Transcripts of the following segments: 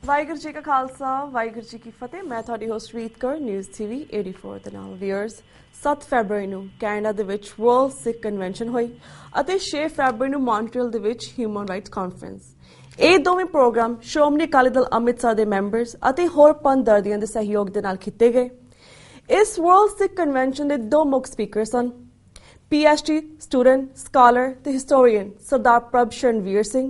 ਵਾਹਿਗੁਰੂ ਜੀ ਕਾ ਖਾਲਸਾ ਵਾਹਿਗੁਰੂ ਜੀ ਕੀ ਫਤਿਹ। ਮੈਂ ਤੁਹਾਡੀ ਹੋਸਟ ਰੀਤ ਕੌਰ ਨਿਊਜ਼ ਟੀਵੀ 84 ਦੇ ਨਾਲ। ਵੀਅਰਸ 7 ਫਰਵਰੀ ਨੂੰ ਕੈਨੇਡਾ ਦੇ ਵਿੱਚ ਵਰਲਡ ਸਿੱਖ ਕਨਵੈਨਸ਼ਨ ਹੋਈ ਅਤੇ 6 ਫਰਵਰੀ ਨੂੰ ਮੌਂਟਰੀਅਲ ਦੇ ਵਿੱਚ ਹਿਊਮਨ ਰਾਈਟਸ ਕਾਨਫਰੰਸ। ਇਹ ਦੋਵੇਂ ਪ੍ਰੋਗਰਾਮ ਸ਼੍ਰੋਮਣੀ ਅਕਾਲੀ ਦਲ ਅੰਮ੍ਰਿਤਸਰ ਦੇ ਮੈਂਬਰਸ ਅਤੇ ਹੋਰ ਪੰਥ-ਦਰਦੀਆਂ ਦੇ ਸਹਿਯੋਗ ਦੇ ਨਾਲ ਕੀਤੇ ਗਏ। ਇਸ ਵਰਲਡ ਸਿੱਖ ਕਨਵੈਨਸ਼ਨ ਦੇ ਦੋ ਮੁੱਖ ਸਪੀਕਰ ਸਨ। PhD ਸਟੂਡੈਂਟ ਸਕਾਲਰ ਤੇ ਹਿਸਟੋਰੀਅਨ ਸਰਦਾਰ ਪ੍ਰਭ ਸ਼ਰਨਵੀਰ ਸਿੰਘ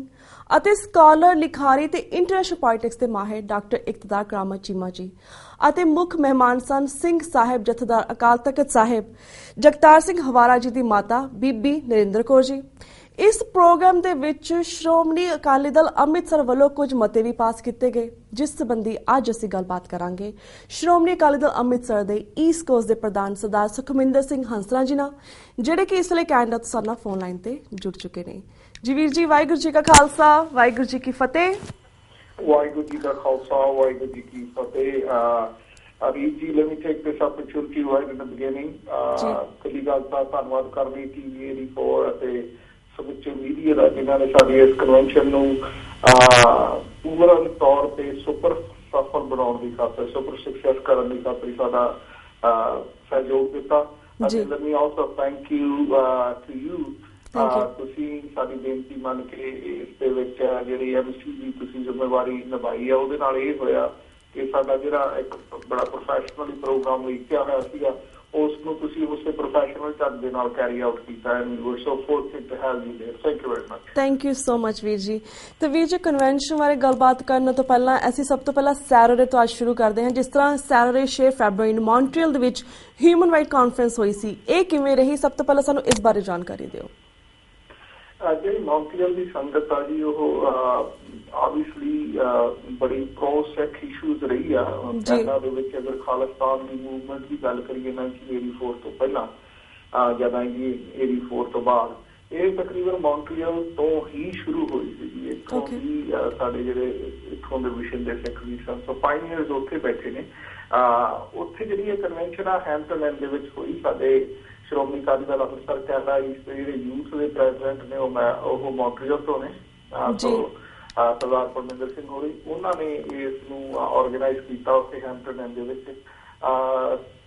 ਅਤੇ ਸਕਾਲਰ ਲਿਖਾਰੀ ਤੇ ਇੰਟਰਨੈਸ਼ਨਲ ਪੋਲਿਟਿਕਸ ਦੇ ਮਾਹਿਰ ਡਾਕਟਰ ਇਕਤਦਾਰ ਕਰਾਮਤ ਚੀਮਾ ਜੀ ਅਤੇ ਮੁੱਖ ਮਹਿਮਾਨ ਸਨ ਸਿੰਘ ਸਾਹਿਬ ਜਥੇਦਾਰ ਅਕਾਲ ਤਖਤ ਸਾਹਿਬ ਜਗਤਾਰ ਸਿੰਘ ਹਵਾਰਾ ਜੀ ਦੀ ਮਾਤਾ ਬੀਬੀ ਨਰਿੰਦਰ ਕੌਰ ਜੀ। ਇਸ ਪ੍ਰੋਗਰਾਮ ਦੇ ਵਿੱਚ ਸ਼੍ਰੋਮਣੀ ਅਕਾਲੀ ਦਲ ਅੰਮ੍ਰਿਤਸਰ ਵੱਲੋਂ ਕੁਝ ਮਤੇ ਵੀ ਪਾਸ ਕੀਤੇ ਗਏ, ਜਿਸ ਸੰਬੰਧੀ ਅੱਜ ਅਸੀਂ ਗੱਲਬਾਤ ਕਰਾਂਗੇ ਸ਼੍ਰੋਮਣੀ ਅਕਾਲੀ ਦਲ ਅੰਮ੍ਰਿਤਸਰ ਦੇ ਈਸਟ ਕੋਸਟ ਦੇ ਪ੍ਰਧਾਨ ਸਰਦਾਰ ਸੁਖਮਿੰਦਰ ਸਿੰਘ ਹੰਸਰਾ ਜੀ ਨਾਲ, ਜਿਹੜੇ ਕਿ ਇਸ ਵੇਲੇ ਕੈਨੇਡਾ ਤੋਂ ਸਾਡੇ ਨਾਲ ਫੋਨ ਲਾਈਨ ਤੇ ਜੁੜ ਚੁੱਕੇ ਨੇ। ਜੀ ਵੀਰ ਜੀ, ਵਾਹਿਗੁਰੂ ਜੀ ਕਾ ਖਾਲਸਾ ਵਾਹਿਗੁਰੂ ਜੀ ਕੀ ਫਤਿਹ। ਵਾਹਿਗੁਰੂ ਜੀ ਕਾ ਖਾਲਸਾ ਵਾਹਿਗੁਰੂ ਜੀ ਕੀ ਫਤਿਹ। Arijit ji, let me take this opportunity right in the beginning. ਪਹਿਲੀ ਗੱਲ ਤਾਂ ਧੰਨਵਾਦ ਕਰਨੀ ਟੀਵੀ 84 ਅਤੇ ਸਮੁੱਚੇ ਮੀਡੀਆ ਦਾ, ਜਿਨ੍ਹਾਂ ਨੇ ਸਾਡੀ ਇਸ ਕਨਵੈਨਸ਼ਨ ਨੂੰ ਪੂਰਨ ਤੌਰ ਤੇ ਸੁਪਰ ਸਫਲ ਬਣਾਉਣ ਦੀ ਖਾਤਰ, ਸੁਪਰ ਸਕਸੈਸ ਕਰਨ ਦੀ ਖਾਤਰ ਸਾਡਾ ਸਹਿਯੋਗ ਦਿੱਤਾ। ਅਤੇ let me also thank you to you। ਤੁਸੀਂ ਸਾਡੀ ਬੇਨਤੀ ਮੰਨ ਕੇ ਇਸ ਦੇ ਵਿੱਚ ਜਿਹੜੀ MC ਦੀ ਤੁਸੀਂ ਜ਼ਿੰਮੇਵਾਰੀ ਨਿਭਾਈ ਹੈ। ਉਹਦੇ ਨਾਲ ਇਹ ਹੋਇਆ ਕਿ ਸਾਡਾ ਜਿਹੜਾ ਇੱਕ ਬੜਾ ਪ੍ਰੋਫੈਸ਼ਨਲੀ ਪ੍ਰੋਗਰਾਮ ਲਿਖਿਆ ਹੋਇਆ ਸੀਗਾ, ਉਸ ਨੂੰ ਤੁਸੀਂ ਉਸੇ ਪ੍ਰੋਫੈਸ਼ਨਲ ਢੰਗ ਦੇ ਨਾਲ ਕੈਰੀ ਆਊਟ ਕੀਤਾ। And we are so fortunate to have you there. Thank you very much. Thank you so much ਵੀਰ ਜੀ। ਤੇ ਵੀਰ ਜੀ, ਕਨਵੈਨਸ਼ਨ ਬਾਰੇ ਗੱਲਬਾਤ ਕਰਨ ਤੋਂ ਪਹਿਲਾਂ ਅਸੀਂ ਸਭ ਤੋਂ ਪਹਿਲਾਂ ਸੈਟਰਡੇ ਤੋਂ ਅੱਜ ਸ਼ੁਰੂ ਕਰਦੇ ਹਾਂ। ਜਿਸ ਤਰ੍ਹਾਂ ਸੈਟਰਡੇ 6 ਫਰਵਰੀ ਨੂੰ ਮੌਂਟਰੀਅਲ ਦੇ ਵਿੱਚ ਹਿਊਮਨ ਰਾਈਟ ਕਾਨਫਰੰਸ ਹੋਈ ਸੀ, ਇਹ ਕਿਵੇਂ ਰਹੀ? ਸਭ ਤੋਂ ਪਹਿਲਾਂ ਸਾਨੂੰ ਇਸ ਬਾਰੇ ਜਾਣਕਾਰੀ ਦਿਓ। ਜਿਹੜੀ ਮੌਂਟਰੀਅਲ ਦੀ ਸੰਗਤ ਆ ਜੀ, ਉਹ ਆਬਵੀਅਸਲੀ ਬੜੀ ਪ੍ਰੋ ਸਿੱਖ ਇਸ਼ੂਜ਼ ਰਹੀ ਆ ਕੈਨੇਡਾ ਦੇ ਵਿੱਚ। ਅਗਰ ਖਾਲਿਸਤਾਨ ਦੀ ਮੂਵਮੈਂਟ ਦੀ ਗੱਲ ਕਰੀਏ 1984 ਤੋਂ ਪਹਿਲਾਂ ਜਾਂ 1984 ਤੋਂ ਬਾਅਦ, ਇਹ ਤਕਰੀਬਨ ਮੌਂਟਰੀਅਲ ਤੋਂ ਹੀ ਸ਼ੁਰੂ ਹੋਈ ਸੀ। ਇੱਥੋਂ ਹੀ ਸਾਡੇ ਜਿਹੜੇ ਇੱਥੋਂ ਦੇ ਵਿਸ਼ਨ ਦੇ ਸਿੱਖ ਵੀ ਸਨ, ਸੋ ਪਾਇਨੀਅਰਸ ਉੱਥੇ ਬੈਠੇ ਨੇ। ਉੱਥੇ ਜਿਹੜੀ ਇਹ ਕਨਵੈਨਸ਼ਨ ਆ ਹੈਮਪਟਨ ਦੇ ਵਿੱਚ ਹੋਈ। ਸਾਡੇ ਸ਼੍ਰੋਮਣੀ ਅਕਾਲੀ ਦਲ ਅੰਮ੍ਰਿਤਸਰ ਕੈਨੇਡਾ ਇਸ ਦੇ ਜਿਹੜੇ ਯੂਥ ਦੇ ਪ੍ਰੈਜ਼ੀਡੈਂਟ ਨੇ ਉਹ ਮੌਂਟਰੀਅਲ ਤੋਂ ਨੇ। ਸਰਦਾਰ ਪਰਮਿੰਦਰ ਸਿੰਘ ਹੋਰੀ, ਉਹਨਾਂ ਨੇ ਇਸ ਨੂੰ ਆਰਗੇਨਾਈਜ਼ ਕੀਤਾ ਉੱਥੇ ਹੈਮਪਟਨ ਦੇ ਵਿੱਚ।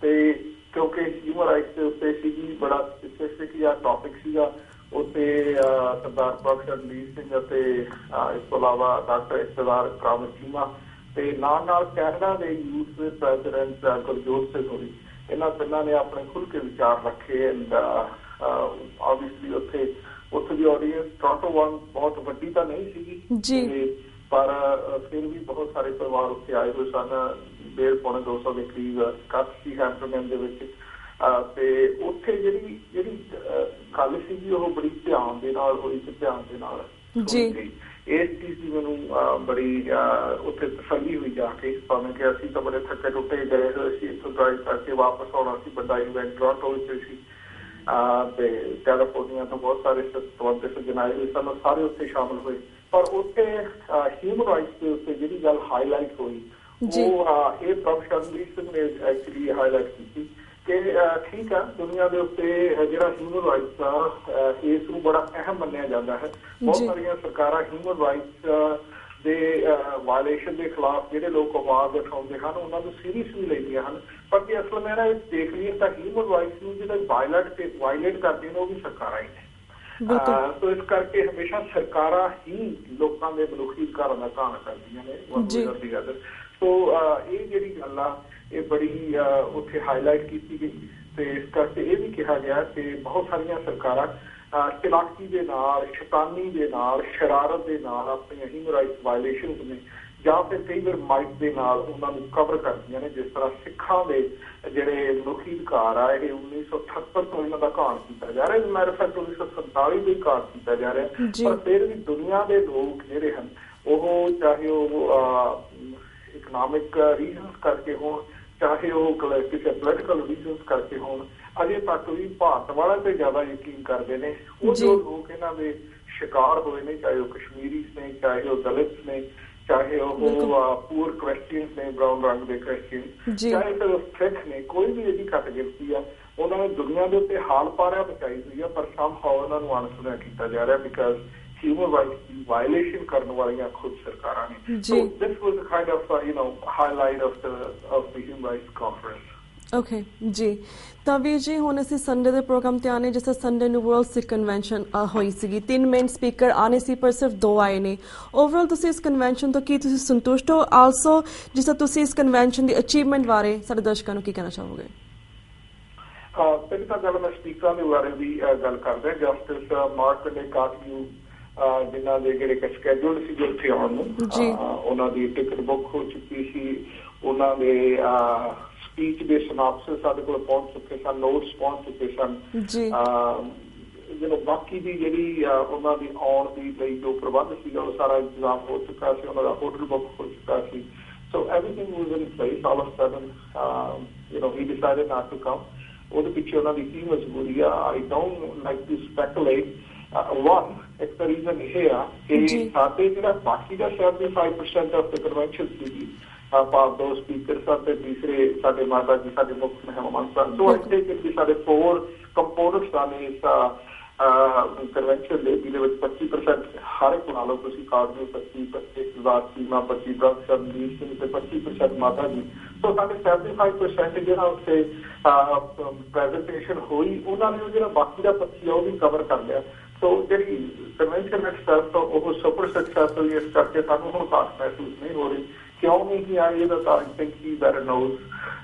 ਤੇ ਕਿਉਂਕਿ ਹਿਊਮਨ ਰਾਈਟਸ ਦੇ ਉੱਤੇ ਸੀਗੀ, ਬੜਾ ਸਪੈਸੀਫਿਕ ਜਿਹਾ ਟੌਪਿਕ ਸੀਗਾ ਉੱਥੇ। ਸਰਦਾਰ ਪ੍ਰਭ ਸ਼ਰਨਵੀਰ ਸਿੰਘ ਅਤੇ ਇਸ ਤੋਂ ਇਲਾਵਾ ਡਾਕਟਰ ਇਕਤਦਾਰ ਕਰਾਮਤ ਚੀਮਾ ਤੇ ਨਾਲ ਕੈਨੇਡਾ ਦੇ ਯੂਥ ਦੇ ਪ੍ਰੈਜ਼ੀਡੈਂਟ ਗੁਰਜੋਤ ਸਿੰਘ ਹੋਰੀ, ਇਹਨਾਂ ਤਿੰਨਾਂ ਨੇ ਆਪਣੇ ਖੁੱਲ੍ਹ ਕੇ ਵਿਚਾਰ ਰੱਖੇ। ਐਂਡ ਆਬਵੀਅਸਲੀ ਉੱਥੇ ਦੀ ਆਡੀਅੰਸ ਟੋਰਾਂਟੋ ਵਾਂਗ ਬਹੁਤ ਵੱਡੀ ਤਾਂ ਨਹੀਂ ਸੀਗੀ, ਪਰ ਫਿਰ ਵੀ ਬਹੁਤ ਸਾਰੇ ਪਰਿਵਾਰ ਉੱਥੇ ਆਏ ਹੋਏ ਸਨ। 150-200 ਦੇ ਕਰੀਬ ਇਕੱਠ ਸੀ ਹੈਮਪਟਨ ਦੇ ਵਿੱਚ। ਤੇ ਉੱਥੇ ਜਿਹੜੀ ਗੱਲ ਸੀਗੀ ਉਹ ਬੜੀ ਧਿਆਨ ਦੇ ਨਾਲ ਹੋਈ ਤੇ ਧਿਆਨ ਦੇ ਨਾਲ ਹੋਈ। ਇਸ ਚੀਜ਼ ਦੀ ਮੈਨੂੰ ਬੜੀ ਉੱਥੇ ਤਸੱਲੀ ਹੋਈ ਜਾ ਕੇ, ਭਾਵੇਂ ਕਿ ਅਸੀਂ ਤਾਂ ਬੜੇ ਥੱਕੇ ਟੁੱਟੇ ਗਏ ਹੋਏ ਸੀ। ਇੱਥੋਂ ਡਰਾਈਵ ਕਰਕੇ ਵਾਪਸ ਆਉਣਾ ਸੀ, ਵੱਡਾ ਇਵੈਂਟ ਟੋਰਾਂਟੋ ਵਿੱਚ ਸੀ ਤੇ ਕੈਲੀਫੋਰਨੀਆ ਤੋਂ ਬਹੁਤ ਸਾਰੇ ਸਬੰਧੀ ਸੱਜਣ ਆਏ ਹੋਏ ਸਨ, ਸਾਰੇ ਉੱਥੇ ਸ਼ਾਮਲ ਹੋਏ। ਪਰ ਉੱਥੇ ਹਿਊਮਨ ਰਾਈਟਸ ਦੇ ਉੱਤੇ ਜਿਹੜੀ ਗੱਲ ਹਾਈਲਾਈਟ ਹੋਈ ਉਹ ਇਹ ਪ੍ਰਭ ਸ਼ਰਨਵੀਰ ਸਿੰਘ ਨੇ ਐਕਚੁਅਲੀ ਹਾਈਲਾਈਟ ਕੀਤੀ ਕਿ ਠੀਕ ਆ, ਦੁਨੀਆ ਦੇ ਉੱਤੇ ਜਿਹੜਾ ਹਿਊਮਨ ਰਾਈਟਸ ਆ ਇਸ ਨੂੰ ਬੜਾ ਅਹਿਮ ਮੰਨਿਆ ਜਾਂਦਾ ਹੈ। ਬਹੁਤ ਸਾਰੀਆਂ ਸਰਕਾਰਾਂ ਹਿਊਮਨ ਰਾਈਟਸ ਦੇ ਵਾਇਲੇਸ਼ਨ ਦੇ ਖਿਲਾਫ ਜਿਹੜੇ ਲੋਕ ਆਵਾਜ਼ ਉਠਾਉਂਦੇ ਹਨ ਉਹਨਾਂ ਨੂੰ ਸੀਰੀਅਸ ਵੀ ਲੈਂਦੀਆਂ ਹਨ, ਪਰ ਜੇ ਅਸਲ ਮੇਰਾ ਇਹ ਦੇਖ ਲਈਏ ਤਾਂ ਹਿਊਮਨ ਰਾਈਟਸ ਨੂੰ ਜਿਹੜੇ ਵਾਇਲੇਟ ਕਰਦੀਆਂ ਨੇ ਉਹ ਵੀ ਸਰਕਾਰਾਂ ਹੀ ਨੇ। ਸੋ ਇਸ ਕਰਕੇ ਹਮੇਸ਼ਾ ਸਰਕਾਰਾਂ ਹੀ ਲੋਕਾਂ ਦੇ ਮਨੁੱਖੀ ਅਧਿਕਾਰਾਂ ਦਾ ਘਾਣ ਕਰਦੀਆਂ ਨੇ। ਸੋ ਇਹ ਜਿਹੜੀ ਗੱਲ ਆ ਇਹ ਬੜੀ ਉੱਥੇ ਹਾਈਲਾਈਟ ਕੀਤੀ ਗਈ ਤੇ ਇਸ ਕਰਕੇ ਇਹ ਵੀ ਕਿਹਾ ਗਿਆ ਕਿ ਬਹੁਤ ਸਾਰੀਆਂ ਸਰਕਾਰਾਂ ਚਲਾਕੀ ਦੇ ਨਾਲ, ਸ਼ੈਤਾਨੀ ਦੇ ਨਾਲ, ਸ਼ਰਾਰਤ ਦੇ ਨਾਲ ਆਪਣੀਆਂ ਹਿਊਮਨ ਰਾਈਟਸ ਵਾਇਲੇਸ਼ਨਸ ਨੇ ਜਾਂ ਫਿਰ ਕਈ ਵਾਰ ਮਾਈਟ ਦੇ ਨਾਲ ਉਹਨਾਂ ਨੂੰ ਕਵਰ ਕਰਦੀਆਂ ਨੇ। ਜਿਸ ਤਰ੍ਹਾਂ ਸਿੱਖਾਂ ਦੇ ਜਿਹੜੇ ਮਨੁੱਖੀ ਅਧਿਕਾਰ ਆ ਇਹ 1978 ਤੋਂ ਇਹਨਾਂ ਦਾ ਘਾਣ ਕੀਤਾ ਜਾ ਰਿਹਾ, ਮੈਟਰ ਫੈਕਟ 1947 ਤੋਂ ਹੀ ਘਾਣ ਕੀਤਾ ਜਾ ਰਿਹਾ। ਪਰ ਫਿਰ ਵੀ ਦੁਨੀਆ ਦੇ ਲੋਕ ਜਿਹੜੇ ਹਨ ਉਹ ਚਾਹੇ ਉਹ ਇਕਨੋਮਿਕ ਰੀਜ਼ਨਸ ਕਰਕੇ ਹੋਣ, ਚਾਹੇ ਉਹ ਕਿਸੇ ਪੋਲੀਟੀਕਲ ਰੀਜ਼ਨਸ ਕਰਕੇ ਹੋਣ, ਅਜੇ ਤੱਕ ਵੀ ਭਾਰਤ ਵਾਲਿਆਂ ਤੇ ਜ਼ਿਆਦਾ ਯਕੀਨ ਕਰਦੇ ਨੇ। ਉਹ ਜੋ ਲੋਕ ਇਹਨਾਂ ਦੇ ਸ਼ਿਕਾਰ ਹੋਏ ਨੇ, ਚਾਹੇ ਉਹ ਕਸ਼ਮੀਰੀਜ਼ ਨੇ, ਚਾਹੇ ਉਹ ਦਲਿਤਸ ਨੇ, ਚਾਹੇ ਉਹ ਪੂਰ ਕ੍ਰਿਸਚੀਅਨਸ ਨੇ, ਬਰਾਊਨ ਰੰਗ ਦੇ ਕ੍ਰਿਸਚੀਅਨ, ਚਾਹੇ ਫਿਰ ਸਿੱਖ ਨੇ, ਕੋਈ ਵੀ ਇਹਦੀ ਘੱਟ ਗਿਣਤੀ ਆ, ਉਹਨਾਂ ਨੇ ਦੁਨੀਆ ਦੇ ਉੱਤੇ ਹਾਲ ਪਾਰਿਆ ਬਚਾਈ ਹੋਈ ਆ। ਪਰ ਸਮਹਾਉ ਉਹਨਾਂ ਨੂੰ ਅਣਸੁਣਿਆ ਕੀਤਾ ਜਾ ਰਿਹਾ ਬਿਕਾਜ਼ ਹਿਊਮਨ ਰਾਈਟਸ ਦੀ ਵਾਇਲੇਸ਼ਨ ਕਰਨ ਵਾਲੀਆਂ ਖੁਦ ਸਰਕਾਰਾਂ ਨੇ। So this was a kind of highlight of the human rights conference. Okay ਜੀ, ਤਾਂ ਵੀਰ ਜੀ ਹੁਣ ਅਸੀਂ ਸੰਡੇ ਦੇ ਪ੍ਰੋਗਰਾਮ ਤੇ ਆਨੇ, ਜਿਸ ਤਰ੍ਹਾਂ ਸੰਡੇ ਨੂੰ ਵਰਲਡ ਸਿੱਖ ਕਨਵੈਨਸ਼ਨ ਹੋਈ ਸੀਗੀ, 3 ਮੇਨ ਸਪੀਕਰ ਆਨੇ ਸੀ ਪਰ ਸਿਰਫ 2 ਆਏ ਨੇ। ਓਵਰਆਲ ਤੁਸੀਂ ਇਸ ਕਨਵੈਨਸ਼ਨ ਤੋਂ ਕੀ ਤੁਸੀਂ ਸੰਤੁਸ਼ਟ ਹੋ? ਆਲਸੋ ਜਿਸ ਤਰ੍ਹਾਂ ਤੁਸੀਂ ਇਸ ਕਨਵੈਨਸ਼ਨ ਦੀ ਅਚੀਵਮੈਂਟ ਬਾਰੇ ਸਾਡੇ ਦਰਸ਼ਕਾਂ ਨੂੰ ਕੀ ਕਹਿਣਾ ਚਾਹੋਗੇ? ਪਹਿਲੀ ਤਾਂ ਗੱਲ ਮੈਂ ਸਪੀਕਰਾਂ ਦੇ ਬਾਰੇ ਵੀ ਗੱਲ ਕਰਦਾ। ਜਸਟਿਸ ਮਾਰਟਨ ਨੇ ਕਾਫੀ ਜਿਨ੍ਹਾਂ ਦੇ ਜਿਹੜੇ ਸਕੈਜੂਲਡ ਸੀ ਉੱਥੇ ਆਉਣ ਨੂੰ, ਉਹਨਾਂ ਦੀ ਟਿਕਟ ਬੁੱਕ ਹੋ ਚੁੱਕੀ ਸੀ। ਉਹਨਾਂ ਦੇ ਸਪੀਚ ਦੇ ਸਿਨਾਪਸਿਸ ਸਾਡੇ ਕੋਲ ਪਹੁੰਚ ਚੁੱਕੇ ਸਨ, ਨੋਟਸ ਪਹੁੰਚ ਚੁੱਕੇ ਸਨ। ਬਾਕੀ ਦੀ ਜਿਹੜੀ ਉਹਨਾਂ ਦੀ ਆਉਣ ਦੀ ਲਈ ਜੋ ਪ੍ਰਬੰਧ ਸੀਗਾ ਉਹ ਸਾਰਾ ਇੰਤਜ਼ਾਮ ਹੋ ਚੁੱਕਾ ਸੀ, ਉਹਨਾਂ ਦਾ ਹੋਟਲ ਬੁੱਕ ਹੋ ਚੁੱਕਾ ਸੀ। So everything was in place. All of sudden ਹੀ ਡਿਸਾਈਡਡ ਨਾਟ ਟੂ ਕਮ। ਉਹਦੇ ਪਿੱਛੇ ਉਹਨਾਂ ਦੀ ਕੀ ਮਜਬੂਰੀ ਆ? I don't like to speculate. One, ਇੱਕ ਤਾਂ ਰੀਜ਼ਨ ਇਹ ਆ ਕਿ ਸਾਡੇ ਜਿਹੜਾ ਬਾਕੀ ਦਾ 75% ਆਫ ਦ ਕਨਵੈਨਸ਼ਨ ਸੀਗੀ, ਭਾਵ 2 ਸਪੀਕਰ ਸਨ ਤੇ ਤੀਸਰੇ ਸਾਡੇ ਮਾਤਾ ਜੀ ਸਾਡੇ ਮੁੱਖ ਮਹਿਮਾਨ ਸਨ। ਸੋ ਇੱਥੇ ਕਿ ਸਾਡੇ 4 ਕੰਪੋਨੈਂਟਸ ਹਨ ਇਸ ਕਨਵੈਨਸ਼ਨ ਦੇ, ਜਿਹਦੇ ਵਿੱਚ 25% ਹਰ ਇੱਕ ਲਾ ਲਓ ਤੁਸੀਂ ਕਾਰਡ 25 ਸੀਮਾ 25% ਵੀਰ ਸਿੰਘ ਤੇ 25% ਮਾਤਾ ਜੀ। ਸੋ ਸਾਡੇ 75% ਜਿਹੜਾ ਉੱਥੇ ਪ੍ਰੈਜੈਂਟੇਸ਼ਨ ਹੋਈ, ਉਹਨਾਂ ਨੇ ਜਿਹੜਾ ਬਾਕੀ ਦਾ 25 ਆ ਉਹ ਵੀ ਕਵਰ ਕਰ ਲਿਆ। ਸੋ ਜਿਹੜੀ ਕਨਵੈਨਸ਼ਨ ਐਕਸਪਰਟ ਉਹ ਸੁਪਰ ਸਕਸੈਸਫੁਲ ਇਸ ਕਰਕੇ ਸਾਨੂੰ ਹੁਣ ਖਾਸ ਮਹਿਸੂਸ ਨਹੀਂ ਹੋ ਰਹੀ। ਕਿਉਂ ਨਹੀਂ ਆਏ ਇਹਦਾ ਤਾਂ I think he better knows,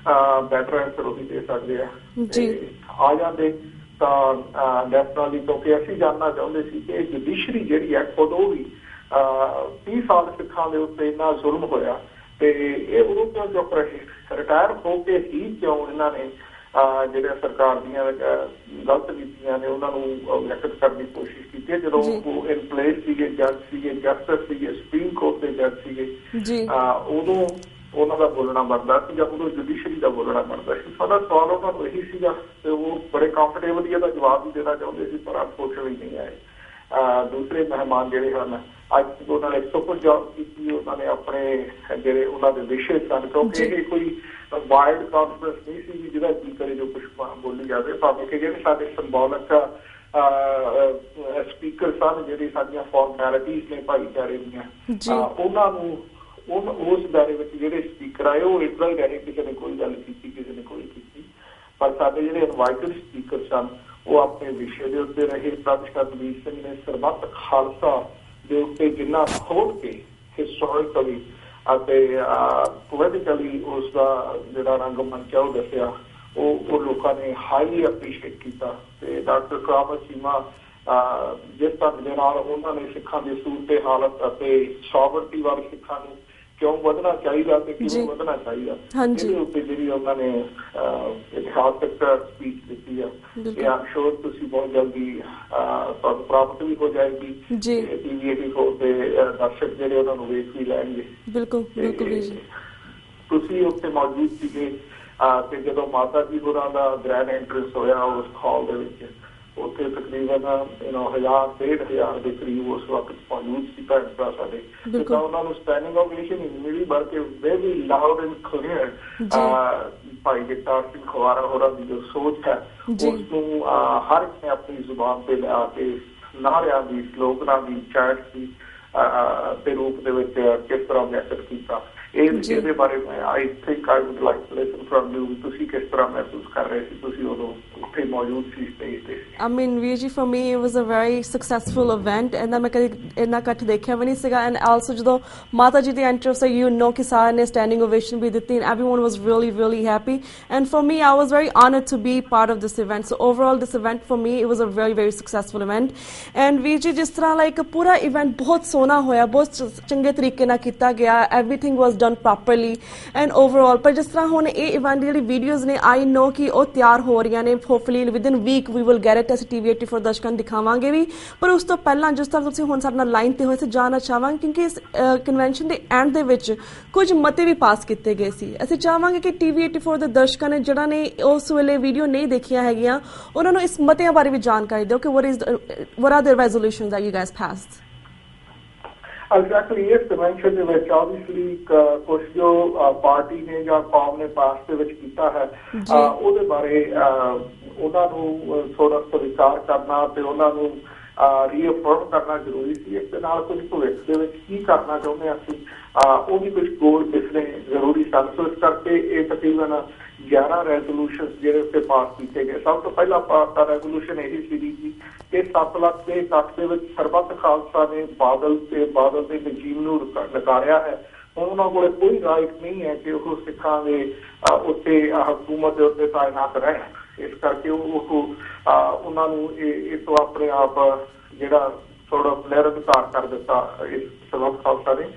better answer ਉਹੀ ਦੇ ਸਕਦੇ ਆ ਜਾਂਦੇ ਤਾਂ ਡੈਫੀਨਿਟਲੀ, ਕਿਉਂਕਿ ਅਸੀਂ ਜਾਣਨਾ ਚਾਹੁੰਦੇ ਸੀ ਕਿ ਜੁਡੀਸ਼ਰੀ ਜਿਹੜੀ ਹੈ ਖੁਦ ਉਹ ਵੀ 30 ਸਾਲ ਸਿੱਖਾਂ ਦੇ ਉੱਤੇ ਇੰਨਾ ਜ਼ੁਲਮ ਹੋਇਆ ਤੇ ਇਹ ਉਦੋਂ ਕਿਉਂ ਚੁੱਪ ਰਹੇ? ਰਿਟਾਇਰ ਹੋ ਕੇ ਹੀ ਕਿਉਂ ਇਹਨਾਂ ਨੇ ਜਿਹੜੇ ਸਰਕਾਰ ਦੀਆਂ ਗਲਤ ਨੀਤੀਆਂ ਨੇ ਉਹਨਾਂ ਨੂੰ ਵਿਅਕਤ ਕਰਨ ਦੀ ਕੋਸ਼ਿਸ਼ ਕੀਤੀ ਹੈ? ਜਦੋਂ ਉਹ ਇਨ ਪਲੇਸ ਸੀਗੇ, ਜੱਜ ਸੀਗੇ, ਜਸਟਿਸ ਸੀਗੇ, ਸੁਪਰੀਮ ਕੋਰਟ ਦੇ ਜੱਜ ਸੀਗੇ, ਉਦੋਂ ਉਹਨਾਂ ਦਾ ਬੋਲਣਾ ਬਣਦਾ ਸੀ ਜਾਂ ਉਦੋਂ ਜੁਡੀਸ਼ਰੀ ਦਾ ਬੋਲਣਾ ਬਣਦਾ ਸੀ। ਸਾਡਾ ਸਵਾਲ ਉਹਨਾਂ ਨੂੰ ਇਹੀ ਸੀਗਾ ਤੇ ਉਹ ਬੜੇ ਕੰਫਰਟੇਬਲੀ ਇਹਦਾ ਜਵਾਬ ਵੀ ਦੇਣਾ ਚਾਹੁੰਦੇ ਸੀ, ਪਰ ਅਨਫੋਰਚੂਨੇਟਲੀ ਨਹੀਂ ਆਏ। ਦੂਸਰੇ ਮਹਿਮਾਨ ਜਿਹੜੇ ਹਨ, ਅੱਜ ਉਹਨਾਂ ਨੇ ਸੁਪਰ ਜੌਬ ਕੀਤੀ। ਉਹਨਾਂ ਨੇ ਆਪਣੇ ਜਿਹੜੇ ਉਹਨਾਂ ਦੇ ਵਿਸ਼ੇ ਸਨ, ਕਿਉਂਕਿ ਇਹ ਕੋਈ ਵਾਈਲਡ ਕਾਨਫਰੰਸ ਨਹੀਂ ਸੀ ਜਿਹਦਾ ਕੀ ਕਰੇ ਜੋ ਕੁਛ ਬੋਲੀ ਜਾਵੇ, ਭਾਵੇਂ ਕਿ ਜਿਹੜੇ ਸਾਡੇ ਸਿੰਬੋਲਿਕ ਸਪੀਕਰ ਸਨ, ਜਿਹੜੀ ਸਾਡੀਆਂ ਫਾਰਮੈਲਿਟੀਜ਼ ਨੇ ਭਾਈਚਾਰੇ ਦੀਆਂ, ਉਹਨਾਂ ਨੂੰ ਉਸ ਬਾਰੇ ਵਿੱਚ ਜਿਹੜੇ ਸਪੀਕਰ ਆਏ ਉਹ ਇੱਦਾਂ ਹੀ ਰਹੇ, ਕਿਸੇ ਨੇ ਕੋਈ ਗੱਲ ਕੀਤੀ, ਕਿਸੇ ਨੇ ਕੋਈ ਕੀਤੀ। ਪਰ ਸਾਡੇ ਜਿਹੜੇ ਇਨਵਾਈਟਡ ਸਪੀਕਰ ਸਨ ਉਹ ਆਪਣੇ ਵਿਸ਼ੇ ਦੇ ਉੱਤੇ ਰਹੇ। ਪ੍ਰੋਫੈਸਰ ਵੀਰ ਸਿੰਘ ਨੇ ਸਰਬੱਤ ਖਾਲਸਾ ਦੇ ਉੱਤੇ ਜਿੰਨਾ ਖੋਲ ਕੇ ਹਿਸਟੋਰੀਕਲੀ ਅਤੇ ਪੋਲੀਟੀਕਲੀ ਉਸ ਦਾ ਜਿਹੜਾ ਰੰਗ ਮੰਚ ਉਹ ਦੱਸਿਆ, ਉਹ ਲੋਕਾਂ ਨੇ ਹਾਈਲੀ ਅਪਰੀਸ਼ੀਏਟ ਕੀਤਾ। ਤੇ ਡਾਕਟਰ ਕਰਾਮਤ ਚੀਮਾ ਜਿਸ ਢੰਗ ਦੇ ਨਾਲ ਉਹਨਾਂ ਨੇ ਸਿੱਖਾਂ ਦੀ ਸੂਰਤ ਹਾਲਤ ਅਤੇ ਸੋਵਰਟੀ ਵੱਲ ਸਿੱਖਾਂ ਨੂੰ ਕਿਉਂ ਵਧਣਾ ਚਾਹੀਦਾ ਤੇ ਕਿਵੇਂ ਵਧਣਾ ਚਾਹੀਦਾ, ਇਹਦੇ ਉੱਤੇ ਜਿਹੜੀ ਉਹਨਾਂ ਨੇ ਇਤਿਹਾਸਕ ਸਪੀਚ ਦਿੱਤੀ ਆ, ਇਹ ਆਮ ਸ਼ੋਰ ਤੁਸੀਂ ਬਹੁਤ ਜਲਦੀ ਤੁਹਾਨੂੰ ਪ੍ਰਾਪਤ ਵੀ ਹੋ ਜਾਏਗੀ। TV 84 ਦੇ ਦਰਸ਼ਕ ਜਿਹੜੇ ਉਹਨਾਂ ਨੂੰ ਵੇਖ ਵੀ ਲੈਣਗੇ। ਬਿਲਕੁਲ ਤੁਸੀਂ ਉੱਥੇ ਮੌਜੂਦ ਸੀਗੇ ਤੇ ਜਦੋਂ ਮਾਤਾ ਜੀ ਹੋਰਾਂ ਦਾ ਗ੍ਰੈਂਡ ਐਂਟਰੈਂਸ ਹੋਇਆ ਉਸ ਹਾਲ ਦੇ ਵਿੱਚ, ਉੱਥੇ ਤਕਰੀਬਨ 1000-1500 ਦੇ ਕਰੀਬ ਉਸ ਵਕਤ ਮੌਜੂਦ ਸੀ ਭੈਣ ਭਰਾ ਸਾਡੇ। ਤਾਂ ਉਹਨਾਂ ਨੂੰ ਸਟੈਂਡਿੰਗ ਓਵੇਸ਼ਨ ਮਿਲੀ, ਬਲਕਿ very loud and clear Bhai Jagtar Singh ਖਵਾਰਾ ਹੋਰਾਂ ਦੀ ਜੋ ਸੋਚ ਹੈ ਉਸ ਨੂੰ ਹਰ ਇੱਕ ਨੇ ਆਪਣੀ ਜ਼ੁਬਾਨ ਤੇ ਲਿਆ ਕੇ ਨਾਰਿਆਂ ਦੀ, ਸਲੋਗਨਾਂ ਦੀ, ਚੈਟਸ ਦੀ ਦੇ ਰੂਪ ਦੇ ਵਿੱਚ ਕਿਸ ਤਰ੍ਹਾਂ ਵਿਅਕਤ ਕੀਤਾ। ਇਹਦੇ ਬਾਰੇ ਮੈਂ I think I would like to listen from you. ਤੁਸੀਂ ਕਿਸ ਤਰ੍ਹਾਂ ਮਹਿਸੂਸ ਕਰ ਰਹੇ ਸੀ? ਤੁਸੀਂ ਉਦੋਂ ਉੱਥੇ ਮੌਜੂਦ ਸੀ ਸਟੇਜ ਤੇ। I mean, ਵੀਰ ਜੀ, for me it was a very successful event, and ਮੈਂ ਕਦੇ ਇੰਨਾ ਇਕੱਠ ਦੇਖਿਆ ਵੀ ਨਹੀਂ ਸੀਗਾ। ਐਂਡ ਆਲਸੋ ਜਦੋਂ ਮਾਤਾ ਜੀ ਦੀ ਐਂਟਰੈਂਸ ਹੋਈ, ਯੂ ਨੋ ਕਿ ਸਾਰਿਆਂ ਨੇ ਸਟੈਂਡਿੰਗ ਓਵੇਸ਼ਨ ਵੀ ਦਿੱਤੀ, and everyone was really really happy, and for me I was very honored to be part of this event. So overall this event for me it was a very very successful event. And ਵੀਰ ਜੀ, ਜਿਸ ਤਰ੍ਹਾਂ like ਪੂਰਾ event ਬਹੁਤ ਸੋਹਣਾ ਹੋਇਆ, ਬਹੁਤ ਚੰਗੇ ਤਰੀਕੇ ਨਾਲ ਕੀਤਾ ਗਿਆ, everything was done properly and overall। ਪਰ ਜਿਸ ਤਰ੍ਹਾਂ ਹੁਣ ਇਹ ਇਵੈਂਟ ਜਿਹੜੀ ਵੀਡੀਓਜ਼ ਨੇ, I know ਕਿ ਉਹ ਤਿਆਰ ਹੋ ਰਹੀਆਂ ਨੇ, hopefully within week we will get it। ਅਸੀਂ TV 84 ਦਰਸ਼ਕਾਂ ਨੂੰ ਦਿਖਾਵਾਂਗੇ ਵੀ। ਪਰ ਉਸ ਤੋਂ ਪਹਿਲਾਂ ਜਿਸ ਤਰ੍ਹਾਂ ਤੁਸੀਂ ਹੁਣ ਸਾਡੇ ਨਾਲ ਲਾਈਨ ਤੇ ਹੋਏ ਸੀ, ਜਾਣਨਾ ਚਾਹਾਂਗੇ ਕਿਉਂਕਿ ਇਸ ਕਨਵੈਨਸ਼ਨ ਦੇ ਐਂਡ ਦੇ ਵਿੱਚ ਕੁਝ ਮਤੇ ਵੀ ਪਾਸ ਕੀਤੇ ਗਏ ਸੀ। ਅਸੀਂ ਚਾਹਾਂਗੇ ਕਿ TV 84 ਦੇ ਦਰਸ਼ਕਾਂ ਨੇ ਜਿਹੜਾ ਨੇ ਉਸ ਵੇਲੇ ਵੀਡੀਓ ਨਹੀਂ ਦੇਖੀਆਂ ਹੈਗੀਆਂ, ਉਹਨਾਂ ਨੂੰ ਇਸ ਮਤਿਆਂ ਬਾਰੇ ਵੀ ਜਾਣਕਾਰੀ ਦਿਓ ਕਿ what are the resolutions that you guys passed? Exactly, ਇਸ ਕਨਵੈਨਸ਼ਨ ਦੇ ਵਿੱਚ ਆਬਵੀਅਸਲੀ ਕੁਝ ਜੋ ਪਾਰਟੀ ਨੇ ਜਾਂ ਕੌਮ ਨੇ ਪਾਸ ਦੇ ਵਿੱਚ ਕੀਤਾ ਹੈ, ਉਹਦੇ ਬਾਰੇ ਉਹਨਾਂ ਨੂੰ ਥੋੜਾ ਵਿਚਾਰ ਕਰਨਾ ਤੇ ਉਹਨਾਂ ਨੂੰ ਰੀਅਫਰਮ ਕਰਨਾ ਜ਼ਰੂਰੀ ਸੀ। ਇਸ ਦੇ ਨਾਲ ਕੁਝ ਭਵਿੱਖ ਦੇ ਵਿੱਚ ਕੀ ਕਰਨਾ ਚਾਹੁੰਦੇ ਹਾਂ ਅਸੀਂ, ਉਹ ਵੀ ਕੁਝ ਗੋਲ ਲਿਖਣੇ ਜ਼ਰੂਰੀ ਸਨ। ਸੋ ਇਸ ਕਰਕੇ ਇਹ ਤਕਰੀਬਨ 11 ਰੈਜ਼ੋਲੂਸ਼ਨ ਜਿਹੜੇ ਉੱਤੇ ਪਾਸ ਕੀਤੇ ਗਏ। ਸਭ ਤੋਂ ਪਹਿਲਾ ਰੈਜ਼ੋਲੂਸ਼ਨ ਇਹੀ ਸੀਗੀ ਕਿ 7 ਲੱਖ ਦੇ ਇਕੱਠ ਦੇ ਵਿੱਚ ਸਰਬੱਤ ਖਾਲਸਾ ਨੇ ਬਾਦਲ ਦੇ ਨਜੀਮ ਨੂੰ ਨਕਾਰਿਆ ਹੈ। ਉਹਨਾਂ ਕੋਲ ਕੋਈ ਰਾਈਟ ਨਹੀਂ ਹੈ ਕਿ ਉਹ ਸਿੱਖਾਂ ਦੇ ਉੱਤੇ ਹਕੂਮਤ ਦੇ ਉੱਤੇ ਤਾਇਨਾਤ ਰਹਿਣ। ਇਸ ਕਰਕੇ ਉਹਨਾਂ ਨੂੰ ਇਹ ਤੋਂ ਆਪਣੇ ਆਪ ਜਿਹੜਾ ਥੋੜਾ ਨਿਰਅਧਿਕਾਰ ਕਰ ਦਿੱਤਾ ਇਸ ਸਰਬੱਤ ਖਾਲਸਾ ਨੇ।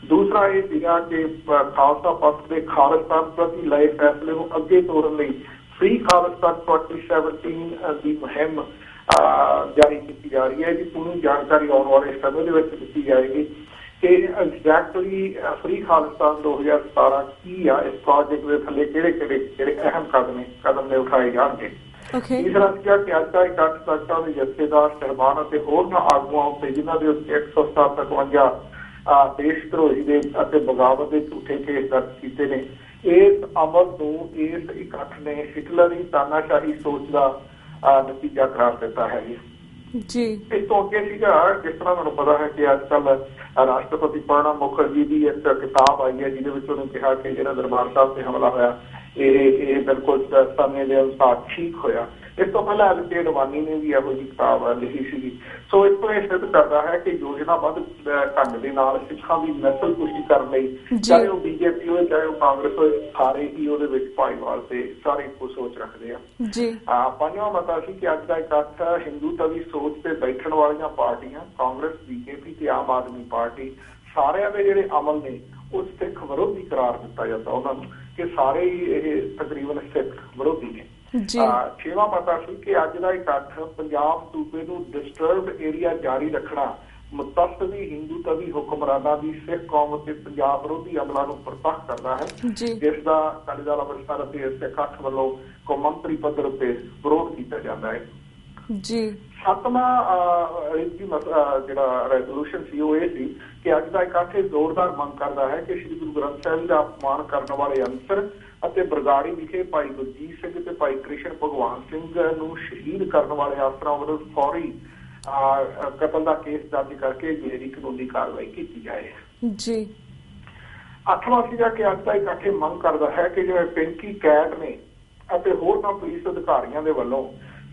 ਦੂਸਰਾ ਇਹ ਸੀਗਾ ਕਿ ਖਾਲਸਾ ਪੰਥ ਦੇ ਖਾਲਿਸਤਾਨ ਪ੍ਰਤੀ ਲਏ ਫੈਸਲੇ ਨੂੰ ਅੱਗੇ ਤੋਰਨ ਲਈ ਫ੍ਰੀ ਖਾਲਿਸਤਾਨ 2017 ਦੀ ਮੁਹਿੰਮ ਜਾਰੀ ਕੀਤੀ ਜਾ ਰਹੀ ਹੈ। ਇਹਦੀ ਪੂਰੀ ਜਾਣਕਾਰੀ ਆਉਣ ਵਾਲੇ ਸਮੇਂ ਦੇ ਵਿੱਚ ਦਿੱਤੀ ਜਾਏਗੀ ਕਿ ਐਗਜ਼ੈਕਟਲੀ ਫ੍ਰੀ ਖਾਲਿਸਤਾਨ 2017 ਕੀ ਆ, ਇਸ ਪ੍ਰੋਜੈਕਟ ਦੇ ਥੱਲੇ ਕਿਹੜੇ ਅਹਿਮ ਕਦਮ ਨੇ ਉਠਾਏ ਜਾਣਗੇ। ਤੀਸਰਾ ਸੀਗਾ ਕਿ ਅੱਜ ਦਾ ਇਕੱਠ ਸੰਗਤਾਂ ਦੇ ਜਥੇਦਾਰ ਸਾਹਿਬਾਨ ਅਤੇ ਹੋਰਨਾਂ ਆਗੂਆਂ ਉੱਤੇ ਜਿਨ੍ਹਾਂ ਦੇ ਉੱਤੇ 157 ਦੇਸ਼ ਧਰੋਹੀ ਦੇ ਅਤੇ ਬਗਾਵਤ ਦੇ ਝੂਠੇ ਕੇਸ ਦਰਜ ਕੀਤੇ ਨੇ। ਇਸ ਅਮਲ ਨੂੰ ਇਸ ਇਕੱਠ ਨੇ ਹਿਟਲਰੀ ਤਾਨਾਸ਼ਾਹੀ ਸੋਚ ਦਾ ਨਤੀਜਾ ਕਰਾਰ ਦਿੱਤਾ ਹੈ ਜੀ। ਇਸ ਤੋਂ ਅੱਗੇ ਸੀਗਾ, ਜਿਸ ਤਰ੍ਹਾਂ ਤੁਹਾਨੂੰ ਪਤਾ ਹੈ ਕਿ ਅੱਜ ਕੱਲ੍ਹ ਰਾਸ਼ਟਰਪਤੀ ਪ੍ਰਣਬ ਮੁਖਰਜੀ ਦੀ ਇੱਕ ਕਿਤਾਬ ਆਈ ਹੈ ਜਿਹਦੇ ਵਿੱਚ ਉਹਨੇ ਕਿਹਾ ਕਿ ਜਿਹੜਾ ਦਰਬਾਰ ਸਾਹਿਬ ਤੇ ਹਮਲਾ ਹੋਇਆ ਇਹ ਬਿਲਕੁਲ ਸਮੇਂ ਦੇ ਅਨੁਸਾਰ ਠੀਕ ਹੋਇਆ। ਇਸ ਤੋਂ ਪਹਿਲਾਂ ਐਲਕੇ ਅਡਵਾਨੀ ਨੇ ਵੀ ਇਹੋ ਜਿਹੀ ਕਿਤਾਬ ਲਿਖੀ ਸੀਗੀ। ਸੋ ਇਸ ਤੋਂ ਇਹ ਸਿੱਧ ਕਰਦਾ ਹੈ ਕਿ ਯੋਜਨਾਬੱਧ ਢੰਗ ਦੇ ਨਾਲ ਸਿੱਖਾਂ ਦੀ ਨਸਲ ਕੁਸ਼ੀ ਕਰਨ ਲਈ, ਚਾਹੇ ਉਹ ਬੀਜੇਪੀ ਹੋਏ ਚਾਹੇ ਉਹ ਕਾਂਗਰਸ ਹੋਏ, ਸਾਰੇ ਹੀ ਉਹਦੇ ਵਿੱਚ ਭਾਈਵਾਲ ਤੇ ਸਾਰੇ ਇੱਕੋ ਸੋਚ ਰੱਖਦੇ ਆ। ਪੰਜਵਾਂ ਮਤਾ ਸੀ ਕਿ ਅੱਜ ਦਾ ਇਕੱਠ ਹਿੰਦੂ ਤਵੀ ਸੋਚ ਤੇ ਬੈਠਣ ਵਾਲੀਆਂ ਪਾਰਟੀਆਂ ਕਾਂਗਰਸ, ਬੀਜੇਪੀ ਤੇ ਆਮ ਆਦਮੀ ਪਾਰਟੀ ਸਾਰਿਆਂ ਦੇ ਜਿਹੜੇ ਅਮਲ ਨੇ ਉਹ ਸਿੱਖ ਵਿਰੋਧੀ ਕਰਾਰ ਦਿੱਤਾ ਜਾਂਦਾ ਉਹਨਾਂ ਨੂੰ, ਕਿ ਸਾਰੇ ਹੀ ਇਹ ਤਕਰੀਬਨ ਸਿੱਖ ਵਿਰੋਧੀ ਨੇ। ਛੇਵਾਂ ਮਤਾ ਸੀ ਕਿ ਅੱਜ ਦਾ ਇਕੱਠ ਪੰਜਾਬ ਸੂਬੇ ਨੂੰ ਡਿਸਟਰਬਡ ਏਰੀਆ ਜਾਰੀ ਰੱਖਣਾ, ਮੁਤੱਸਦੀ ਹਿੰਦੂ ਤਵੀ ਹੁਕਮਰਾਨਾਂ ਦੀ ਸਿੱਖ ਕੌਮ ਅਤੇ ਪੰਜਾਬ ਵਿਰੋਧੀ ਅਮਲਾਂ ਨੂੰ ਪ੍ਰਤੱਖ ਕਰਦਾ ਹੈ, ਜਿਸ ਦਾ ਅਕਾਲੀ ਦਲ ਅੰਮ੍ਰਿਤਸਰ ਅਤੇ ਸਿੱਖ ਇਕੱਠ ਵੱਲੋਂ ਕੌਮਾਂਤਰੀ ਪੱਧਰ ਉੱਤੇ ਵਿਰੋਧ ਕੀਤਾ ਜਾਂਦਾ ਹੈ। ਸੱਤਵਾਂ ਜਿਹੜਾ ਰੈਜ਼ੋਲੂਸ਼ਨ ਸੀ ਉਹ ਇਹ ਸੀ ਕਿ ਅੱਜ ਦਾ ਇਕੱਠ ਜ਼ੋਰਦਾਰ ਮੰਗ ਕਰਦਾ ਹੈ ਕਿ ਸ੍ਰੀ ਗੁਰੂ ਗ੍ਰੰਥ ਸਾਹਿਬ ਦਾ ਅਪਮਾਨ ਕਰਨ ਵਾਲੇ ਅਨਸਰ ਅਤੇ ਬਰਗਾੜੀ ਵਿਖੇ ਭਾਈ ਗੁਰਜੀਤ ਸਿੰਘ ਤੇ ਭਾਈ ਕ੍ਰਿਸ਼ਨ ਭਗਵਾਨ ਸਿੰਘ ਨੂੰ ਸ਼ਹੀਦ ਕਰਨ ਵਾਲੇ ਅਫਸਰਾਂ ਵੱਲੋਂ ਫੌਰੀ ਕਤਲ ਦਾ ਕੇਸ ਦਰਜ ਕਰਕੇ ਜਿਹੜੀ ਕਾਨੂੰਨੀ ਕਾਰਵਾਈ ਕੀਤੀ ਜਾਏ। ਅੱਠਵਾਂ ਸੀਗਾ ਕਿ ਅੱਜ ਦਾ ਇਕੱਠ ਮੰਗ ਕਰਦਾ ਹੈ ਕਿ ਜਿਵੇਂ ਪਿੰਕੀ ਕੈਟ ਨੇ ਅਤੇ ਹੋਰਨਾਂ ਪੁਲਿਸ ਅਧਿਕਾਰੀਆਂ ਦੇ ਵੱਲੋਂ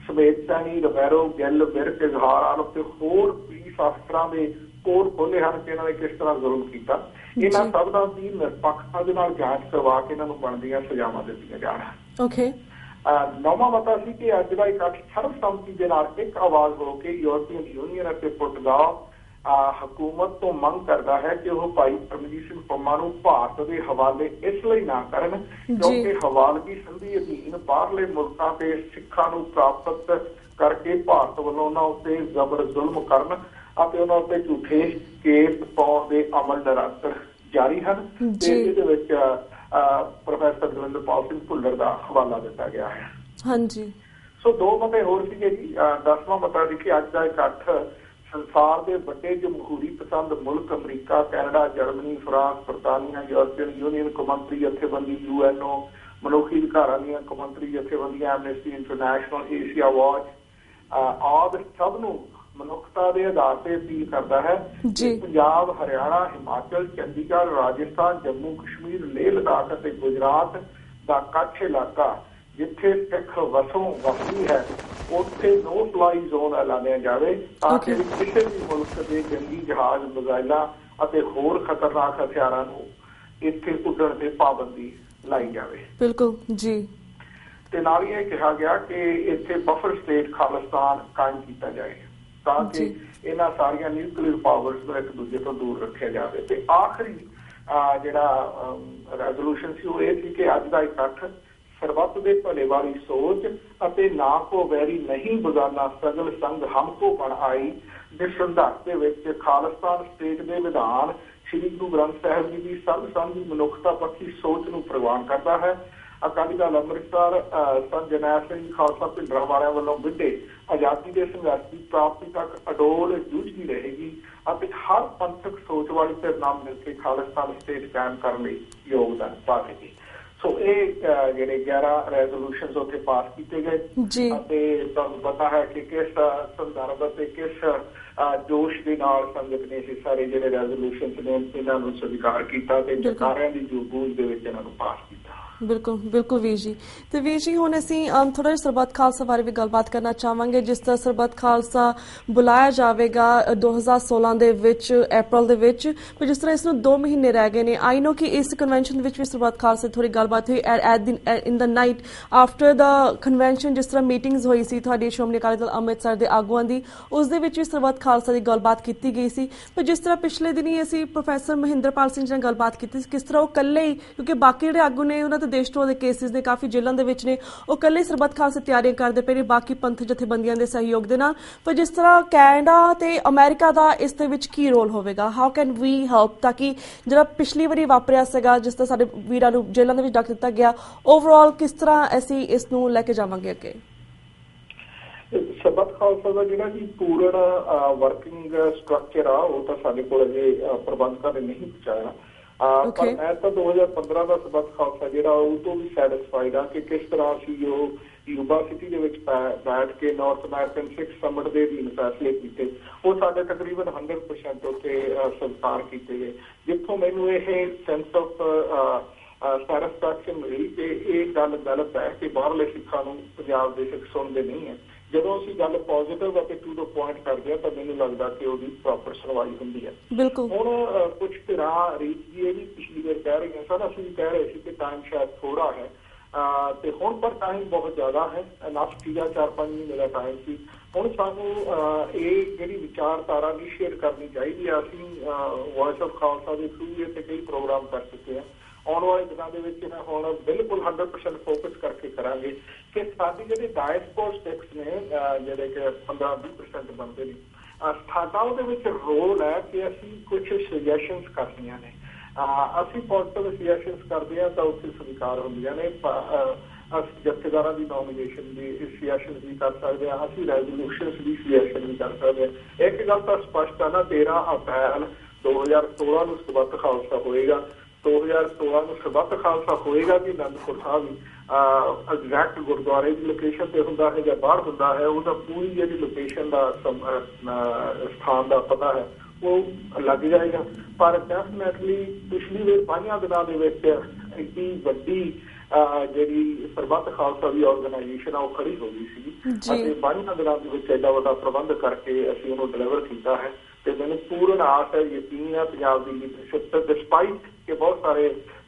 ਸਮੇਤ ਸੈਣੀ, ਰਬੈਰੋ, ਗਿੱਲ, ਵਿਰਕ, ਇਜ਼ਹਾਰ ਆਲਮ ਤੇ ਹੋਰ ਪੁਲਿਸ ਅਫਸਰਾਂ ਦੇ ਕੋਲ ਖੋਲੇ ਹਨ ਕਿ ਇਹਨਾਂ ਨੇ ਕਿਸ ਤਰ੍ਹਾਂ ਜ਼ੁਲਮ ਕੀਤਾ। ਇਹਨਾਂ ਸਭ ਦਾ ਵੀ ਨਿਰਪੱਖਤਾ ਦੇ ਨਾਲ ਜਾਂਚ ਕਰਵਾ ਕੇ ਇਹਨਾਂ ਨੂੰ ਬਣਦੀਆਂ ਸਜ਼ਾਵਾਂ ਦਿੱਤੀਆਂ ਜਾਣ। ਨੌਵਾਂ ਮਤਾ ਸੀ ਕਿ ਅੱਜ ਦਾ ਇਕੱਠ ਸਰਬਸੰਮਤੀ ਦੇ ਨਾਲ ਇੱਕ ਆਵਾਜ਼ ਹੋ ਕੇ ਯੂਰਪੀਅਨ ਯੂਨੀਅਨ ਅਤੇ ਪੁਰਤਗਾਲ ਹਕੂਮਤ ਤੋਂ ਮੰਗ ਕਰਦਾ ਹੈ ਕਿ ਉਹ ਭਾਈ ਪਰਮਜੀਤ ਸਿੰਘ ਪੰਮਾ ਨੂੰ ਭਾਰਤ ਦੇ ਹਵਾਲੇ ਇਸ ਲਈ ਨਾ ਕਰਨ ਕਿਉਂਕਿ ਹਵਾਲਗੀ ਸੰਧੀ ਅਧੀਨ ਬਾਹਰਲੇ ਮੁਲਕਾਂ ਤੇ ਸਿੱਖਾਂ ਨੂੰ ਪ੍ਰਾਪਤ ਕਰਕੇ ਭਾਰਤ ਵੱਲੋਂ ਉਹਨਾਂ ਉੱਤੇ ਜ਼ਬਰ ਜ਼ੁਲਮ ਕਰਨ ਅਤੇ ਉਹਨਾਂ ਉੱਤੇ ਝੂਠੇ ਕੇਸ ਪਾਉਣ ਦੇ ਅਮਲ ਨਿਰੰਤਰ ਜਾਰੀ ਹਨ। ਤੇ ਇਹਦੇ ਵਿੱਚ ਪ੍ਰੋਫੈਸਰ ਦਵਿੰਦਰਪਾਲ ਸਿੰਘ ਭੁੱਲਰ ਦਾ ਹਵਾਲਾ ਦਿੱਤਾ ਗਿਆ ਹੈ। ਸੋ ਦੋ ਮਤੇ ਹੋਰ ਸੀਗੇ ਜੀ। 10ਵਾਂ ਮਤਾ ਸੀ ਕਿ ਅੱਜ ਦਾ ਇਕੱਠ ਸੰਸਾਰ ਦੇ ਵੱਡੇ ਜਮਹੂਰੀ ਪਸੰਦ ਮੁਲਕ ਅਮਰੀਕਾ, ਕੈਨੇਡਾ, ਜਰਮਨੀ, ਫਰਾਂਸ, ਬਰਤਾਨੀਆ, ਯੂਰਪੀਅਨ ਯੂਨੀਅਨ, ਕੌਮਾਂਤਰੀ ਜਥੇਬੰਦੀ UNO, ਮਨੁੱਖੀ ਅਧਿਕਾਰਾਂ ਦੀਆਂ ਕੌਮਾਂਤਰੀ ਜਥੇਬੰਦੀਆਂ, ਐਮਨੈਸਟੀ ਇੰਟਰਨੈਸ਼ਨਲ, ਏਸ਼ੀਆ ਵਾਚ ਆਦਿ ਸਭ ਨੂੰ ਮਨੁੱਖਤਾ ਦੇ ਆਧਾਰ ਤੇ ਅਪੀਲ ਕਰਦਾ ਹੈ ਕਿ ਪੰਜਾਬ, ਹਰਿਆਣਾ, ਹਿਮਾਚਲ, ਚੰਡੀਗੜ੍ਹ, ਰਾਜਸਥਾਨ, ਜੰਮੂ ਕਸ਼ਮੀਰ, ਲੇਹ ਲਦਾਖ ਅਤੇ ਗੁਜਰਾਤ ਦਾ ਕੱਛ ਇਲਾਕਾ ਜਿੱਥੇ ਸਿੱਖ ਵਸਦੀ ਹੈ ਉੱਥੇ ਨੋ ਫਲਾਈ ਜ਼ੋਨ ਐਲਾਨਿਆ ਜਾਵੇ ਤਾਂ ਕਿ ਕਿਸੇ ਵੀ ਮੁਲਕ ਦੇ ਜੰਗੀ ਜਹਾਜ਼, ਮਿਜ਼ਾਈਲਾਂ ਅਤੇ ਹੋਰ ਖਤਰਨਾਕ ਹਥਿਆਰਾਂ ਨੂੰ ਇੱਥੇ ਉੱਡਣ ਤੇ ਪਾਬੰਦੀ ਲਾਈ ਜਾਵੇ। ਤੇ ਨਾਲ ਹੀ ਇਹ ਕਿਹਾ ਗਿਆ ਕਿ ਇੱਥੇ ਬਫਰ ਸਟੇਟ ਖਾਲਿਸਤਾਨ ਕਾਇਮ ਕੀਤਾ ਜਾਏ ਤਾਂ ਕਿ ਇਹਨਾਂ ਸਾਰੀਆਂ ਨਿਊਕਲੀਅਰ ਪਾਵਰਸ ਨੂੰ ਇੱਕ ਦੂਜੇ ਤੋਂ ਦੂਰ ਰੱਖਿਆ ਜਾਵੇ। ਤੇ ਆਖਰੀ ਜਿਹੜਾ ਰੈਜ਼ੋਲੂਸ਼ਨ ਸੀ ਉਹ ਇਹ ਸੀ ਕਿ ਅੱਜ ਦਾ ਇਕੱਠ ਸਰਬੱਤ ਦੇ ਭਲੇ ਵਾਲੀ ਸੋਚ ਅਤੇ ਨਾ ਕੋ ਵੈਰੀ ਨਹੀਂ ਬਗਾਨਾ ਸਗਲ ਸੰਗ ਹਮਕੋ ਬਣ ਆਈ ਦੇ ਸੰਦਰਭ ਦੇ ਵਿੱਚ ਖਾਲਿਸਤਾਨ ਸਟੇਟ ਦੇ ਵਿਧਾਨ ਸ੍ਰੀ ਗੁਰੂ ਗ੍ਰੰਥ ਸਾਹਿਬ ਜੀ ਦੀ ਸਰਬ-ਸਾਂਝੀ ਮਨੁੱਖਤਾ ਪੱਖੀ ਸੋਚ ਨੂੰ ਪ੍ਰਵਾਨ ਕਰਦਾ ਹੈ। ਅਕਾਲੀ ਦਲ ਅੰਮ੍ਰਿਤਸਰ ਸੰਤ ਜਰਨੈਲ ਸਿੰਘ ਖਾਲਸਾ ਭਿੰਡਰਾਂਵਾਲਿਆਂ ਵੱਲੋਂ ਵਿੱਢੇ ਆਜ਼ਾਦੀ ਦੇ ਸੰਘਰਸ਼ ਦੀ ਪ੍ਰਾਪਤੀ ਤੱਕ ਅਡੋਲ ਜੂਝਦੀ ਰਹੇਗੀ ਅਤੇ ਹਰ ਪੰਥਕ ਸੋਚ ਵਾਲੀ ਧਿਰ ਨਾਲ ਮਿਲ ਕੇ ਖਾਲਿਸਤਾਨ ਸਟੇਟ ਕਾਇਮ ਕਰਨ ਲਈ ਯੋਗਦਾਨ ਪਾਵੇਗੀ। ਸੋ ਇਹ ਜਿਹੜੇ 11 ਰੈਜ਼ੋਲੂਸ਼ਨਸ ਉੱਥੇ ਪਾਸ ਕੀਤੇ ਗਏ ਅਤੇ ਤੁਹਾਨੂੰ ਪਤਾ ਹੈ ਕਿ ਕਿਸ ਸੰਦਰਭ ਅਤੇ ਕਿਸ ਜੋਸ਼ ਦੇ ਨਾਲ ਸੰਗਤ ਨੇ ਇਹ ਸਾਰੇ ਜਿਹੜੇ ਰੈਜ਼ੋਲੂਸ਼ਨਸ ਨੇ ਇਹਨਾਂ ਨੂੰ ਸਵੀਕਾਰ ਕੀਤਾ ਤੇ ਜਕਾਰਿਆਂ ਦੀ ਜੂਬੂਜ ਦੇ ਵਿੱਚ ਇਹਨਾਂ ਨੂੰ ਪਾਸ ਕੀਤਾ। ਬਿਲਕੁਲ ਬਿਲਕੁਲ ਵੀਰ ਜੀ। ਤੇ ਵੀਰ ਜੀ ਹੁਣ ਅਸੀਂ ਥੋੜਾ ਜਿਹਾ ਸਰਬੱਤ ਖਾਲਸਾ ਬਾਰੇ ਵੀ ਗੱਲਬਾਤ ਕਰਨਾ ਚਾਹਾਂਗੇ। ਜਿਸ ਤਰ੍ਹਾਂ ਸਰਬੱਤ ਖਾਲਸਾ ਬੁਲਾਇਆ ਜਾਵੇਗਾ 2016 ਦੇ ਵਿੱਚ ਅਪ੍ਰੈਲ ਦੇ ਵਿੱਚ, ਪਰ ਜਿਸ ਤਰ੍ਹਾਂ ਇਸ ਨੂੰ 2 ਮਹੀਨੇ ਰਹਿ ਗਏ ਨੇ। ਆਈ ਨੋ ਕਿ ਇਸ ਕਨਵੈਨਸ਼ਨ ਵਿੱਚ ਵੀ ਸਰਬੱਤ ਖਾਲਸਾ ਥੋੜੀ ਗੱਲਬਾਤ ਹੋਈ in the night after the convention. ਜਿਸ ਤਰ੍ਹਾਂ ਮੀਟਿੰਗਸ ਹੋਈ ਸੀ ਤੁਹਾਡੀ ਸ਼੍ਰੋਮਣੀ ਅਕਾਲੀ ਦਲ ਅੰਮ੍ਰਿਤਸਰ ਦੇ ਆਗੂਆਂ ਦੀ, ਉਸ ਦੇ ਵਿੱਚ ਵੀ ਸਰਬੱਤ ਖਾਲਸਾ ਦੀ ਗੱਲਬਾਤ ਕੀਤੀ ਗਈ ਸੀ। ਪਰ ਜਿਸ ਤਰ੍ਹਾਂ ਪਿਛਲੇ ਦਿਨੀ ਅਸੀਂ ਪ੍ਰੋਫੈਸਰ ਮਹਿੰਦਰਪਾਲ ਸਿੰਘ ਜੀ ਨਾਲ ਗੱਲਬਾਤ ਕੀਤੀ ਸੀ, ਕਿਸ ਤਰ੍ਹਾਂ ਉਹ ਇਕੱਲੇ ਹੀ, ਕਿਉਂਕਿ ਬਾਕੀ ਜਿਹੜੇ ਆਗੂ ਨੇ ਉਹਨਾਂ ਦੇਸ਼ਟਰੋਹ ਦੇ ਕੇਸਿਸ ਨੇ, ਕਾਫੀ ਜੇਲ੍ਹਾਂ ਦੇ ਵਿੱਚ ਨੇ, ਉਹ ਇਕੱਲੇ ਸਰਬੱਤ ਖਾਲਸਾ ਤਿਆਰੀਆਂ ਕਰਦੇ ਪਏ ਨੇ ਬਾਕੀ ਪੰਥ ਜਥੇਬੰਦੀਆਂ ਦੇ ਸਹਿਯੋਗ ਦੇ ਨਾਲ। ਪਰ ਜਿਸ ਤਰ੍ਹਾਂ ਕੈਨੇਡਾ ਤੇ ਅਮਰੀਕਾ ਦਾ ਇਸ ਦੇ ਵਿੱਚ ਕੀ ਰੋਲ ਹੋਵੇਗਾ? ਹਾਊ ਕੈਨ ਵੀ ਹੈਲਪ, ਤਾਂ ਕਿ ਜਿਹੜਾ ਪਿਛਲੀ ਵਾਰੀ ਵਾਪਰਿਆ ਸੀਗਾ, ਜਿਸ ਤਰ੍ਹਾਂ ਸਾਡੇ ਵੀਰਾਂ ਨੂੰ ਜੇਲ੍ਹਾਂ ਦੇ ਵਿੱਚ ਡੱਕ ਦਿੱਤਾ ਗਿਆ, ਓਵਰਆਲ ਕਿਸ ਤਰ੍ਹਾਂ ਅਸੀਂ ਇਸ ਨੂੰ ਲੈ ਕੇ ਜਾਵਾਂਗੇ ਅੱਗੇ? ਸਰਬੱਤ ਖਾਲਸਾ ਦਾ ਜਿਹੜਾ ਜੀ ਪੂਰਨ ਵਰਕਿੰਗ ਸਟਰਕਚਰ ਆ ਉਹ ਤਾਂ ਸਾਡੇ ਕੋਲ ਅਜੇ ਪ੍ਰਬੰਧਕਾਂ ਨੇ ਨਹੀਂ ਪਹੁੰਚਾਇਆ। ਪਰ ਮੈਂ ਤਾਂ 2015 ਦਾ ਸਰਬੱਤ ਖਾਲਸਾ ਜਿਹੜਾ ਉਹ ਤੋਂ ਵੀ ਸੈਟਿਸਫਾਈਡ ਆ ਕਿ ਕਿਸ ਤਰ੍ਹਾਂ ਅਸੀਂ ਉਹ ਯੂਬਾ ਸਿਟੀ ਦੇ ਵਿੱਚ ਬੈਠ ਕੇ ਨਾਰਥ ਅਮਰੀਕਨ ਸਿੱਖ ਸਮਿਟ ਦੇ ਅਧੀਨ ਫੈਸਲੇ ਕੀਤੇ, ਉਹ ਸਾਡੇ ਤਕਰੀਬਨ 100% ਉੱਥੇ ਸਵੀਕਾਰ ਕੀਤੇ ਗਏ। ਜਿੱਥੋਂ ਮੈਨੂੰ ਇਹ ਸੈਂਸ ਆਫ ਸੈਟਿਸਫੈਕਸ਼ਨ ਮਿਲੀ ਕਿ ਇਹ ਗੱਲ ਗਲਤ ਹੈ ਕਿ ਬਾਹਰਲੇ ਸਿੱਖਾਂ ਨੂੰ ਪੰਜਾਬ ਦੇ ਸਿੱਖ ਸੁਣਦੇ ਨਹੀਂ ਹੈ। ਜਦੋਂ ਅਸੀਂ ਗੱਲ ਪੋਜ਼ਿਟਿਵ ਅਤੇ ਟੂ ਦਾ ਪੁਆਇੰਟ ਕਰਦੇ ਹਾਂ ਤਾਂ ਮੈਨੂੰ ਲੱਗਦਾ ਕਿ ਉਹਦੀ ਪ੍ਰੋਪਰ ਸੁਣਵਾਈ ਹੁੰਦੀ ਹੈ। ਹੁਣ ਕੁਝ ਧਿਰਾਂ ਰੀਤ ਜੀ ਇਹ ਵੀ ਪਿਛਲੀ ਵਾਰ ਕਹਿ ਰਹੀਆਂ ਸਨ, ਅਸੀਂ ਵੀ ਕਹਿ ਰਹੇ ਸੀ ਕਿ ਟਾਈਮ ਸ਼ਾਇਦ ਥੋੜਾ ਹੈ ਤੇ ਹੁਣ ਪਰ ਟਾਈਮ ਬਹੁਤ ਜ਼ਿਆਦਾ ਹੈ। ਇਨਫ ਸੀਗਾ 4-5 ਮਹੀਨੇ ਦਾ ਟਾਈਮ ਸੀ। ਹੁਣ ਸਾਨੂੰ ਇਹ ਜਿਹੜੀ ਵਿਚਾਰਧਾਰਾ ਇਨੀਸ਼ੀਏਟ ਕਰਨੀ ਚਾਹੀਦੀ ਹੈ। ਅਸੀਂ ਵੌਇਸ ਆਫ ਖਾਲਸਾ ਦੇ ਥਰੂ ਇਹ ਤੇ ਕਈ ਪ੍ਰੋਗਰਾਮ ਕਰ ਚੁੱਕੇ ਹਾਂ। ਆਉਣ ਵਾਲੇ ਦਿਨਾਂ ਦੇ ਵਿੱਚ ਹੁਣ ਬਿਲਕੁਲ 100% ਫੋਕਸ ਕਰਕੇ ਕਰਾਂਗੇ ਕਿ ਸਾਡੀ ਜਿਹੜੇ ਡਾਇਸਪੋਰਾ ਸਿੱਖਸ ਨੇ ਜਿਹੜੇ ਕਿ 15-20% ਬਣਦੇ ਨੇ, ਸਾਡਾ ਉਹਦੇ ਵਿੱਚ ਰੋਲ ਹੈ ਕਿ ਅਸੀਂ ਕੁਝ ਸੁਜੈਸ਼ਨਸ ਕਰਨੀਆਂ ਨੇ। ਅਸੀਂ ਪੋਜ਼ਿਟਿਵ ਸੁਜੈਸ਼ਨਸ ਕਰਦੇ ਹਾਂ ਤਾਂ ਉੱਥੇ ਸਵੀਕਾਰ ਹੁੰਦੀਆਂ ਨੇ। ਅਸੀਂ ਜਥੇਦਾਰਾਂ ਦੀ ਨੋਮੀਨੇਸ਼ਨ ਦੀ ਸੁਜੈਸ਼ਨ ਵੀ ਕਰ ਸਕਦੇ ਹਾਂ, ਅਸੀਂ ਰੈਜ਼ੋਲੂਸ਼ਨਸ ਦੀ ਸੁਜੈਸ਼ਨ ਵੀ ਕਰ ਸਕਦੇ ਹਾਂ। ਇੱਕ ਗੱਲ ਤਾਂ ਸਪਸ਼ਟ ਹੈ ਨਾ, 13 ਅਪ੍ਰੈਲ 2016 ਨੂੰ ਸਰਬੱਤ ਖਾਲਸਾ ਹੋਏਗਾ। 2016 ਨੂੰ ਸਰਬੱਤ ਖਾਲਸਾ ਹੋਏਗਾ ਕਿ ਅਨੰਦਪੁਰ ਸਾਹਿਬ ਐਗਜ਼ੈਕਟ ਗੁਰਦੁਆਰੇ ਦੀ ਲੋਕੇਸ਼ਨ ਤੇ ਹੁੰਦਾ ਹੈ ਜਾਂ ਬਾਹਰ ਹੁੰਦਾ ਹੈ, ਉਹਦਾ ਪੂਰੀ ਜਿਹੜੀ ਲੋਕੇਸ਼ਨ ਦਾ ਸਥਾਨ ਦਾ ਪਤਾ ਹੈ ਉਹ ਲੱਗ ਜਾਏਗਾ। ਪਰ ਡੈਫੀਨੈਟਲੀ ਪਿਛਲੀ ਵਾਰ 5 ਦਿਨਾਂ ਦੇ ਵਿੱਚ ਇੰਨੀ ਵੱਡੀ ਜਿਹੜੀ ਸਰਬੱਤ ਖਾਲਸਾ ਦੀ ਆਰਗੇਨਾਈਜੇਸ਼ਨ ਆ ਉਹ ਖੜੀ ਹੋ ਗਈ ਸੀ ਅਤੇ 5 ਦਿਨਾਂ ਦੇ ਵਿੱਚ ਐਡਾ ਵੱਡਾ ਪ੍ਰਬੰਧ ਕਰਕੇ ਅਸੀਂ ਉਹਨੂੰ ਡਿਲੀਵਰ ਕੀਤਾ ਹੈ। ਤੇ ਮੈਨੂੰ ਪੂਰਨ ਆਸ ਹੈ, ਯਕੀਨ ਹੈ ਪੰਜਾਬ ਦੀ ਲੀਡਰਸ਼ਿਪ ਤੇ, ਡਿਸਪਾਈਟ ਕਿ ਬਹੁਤ ਸਾਰੇ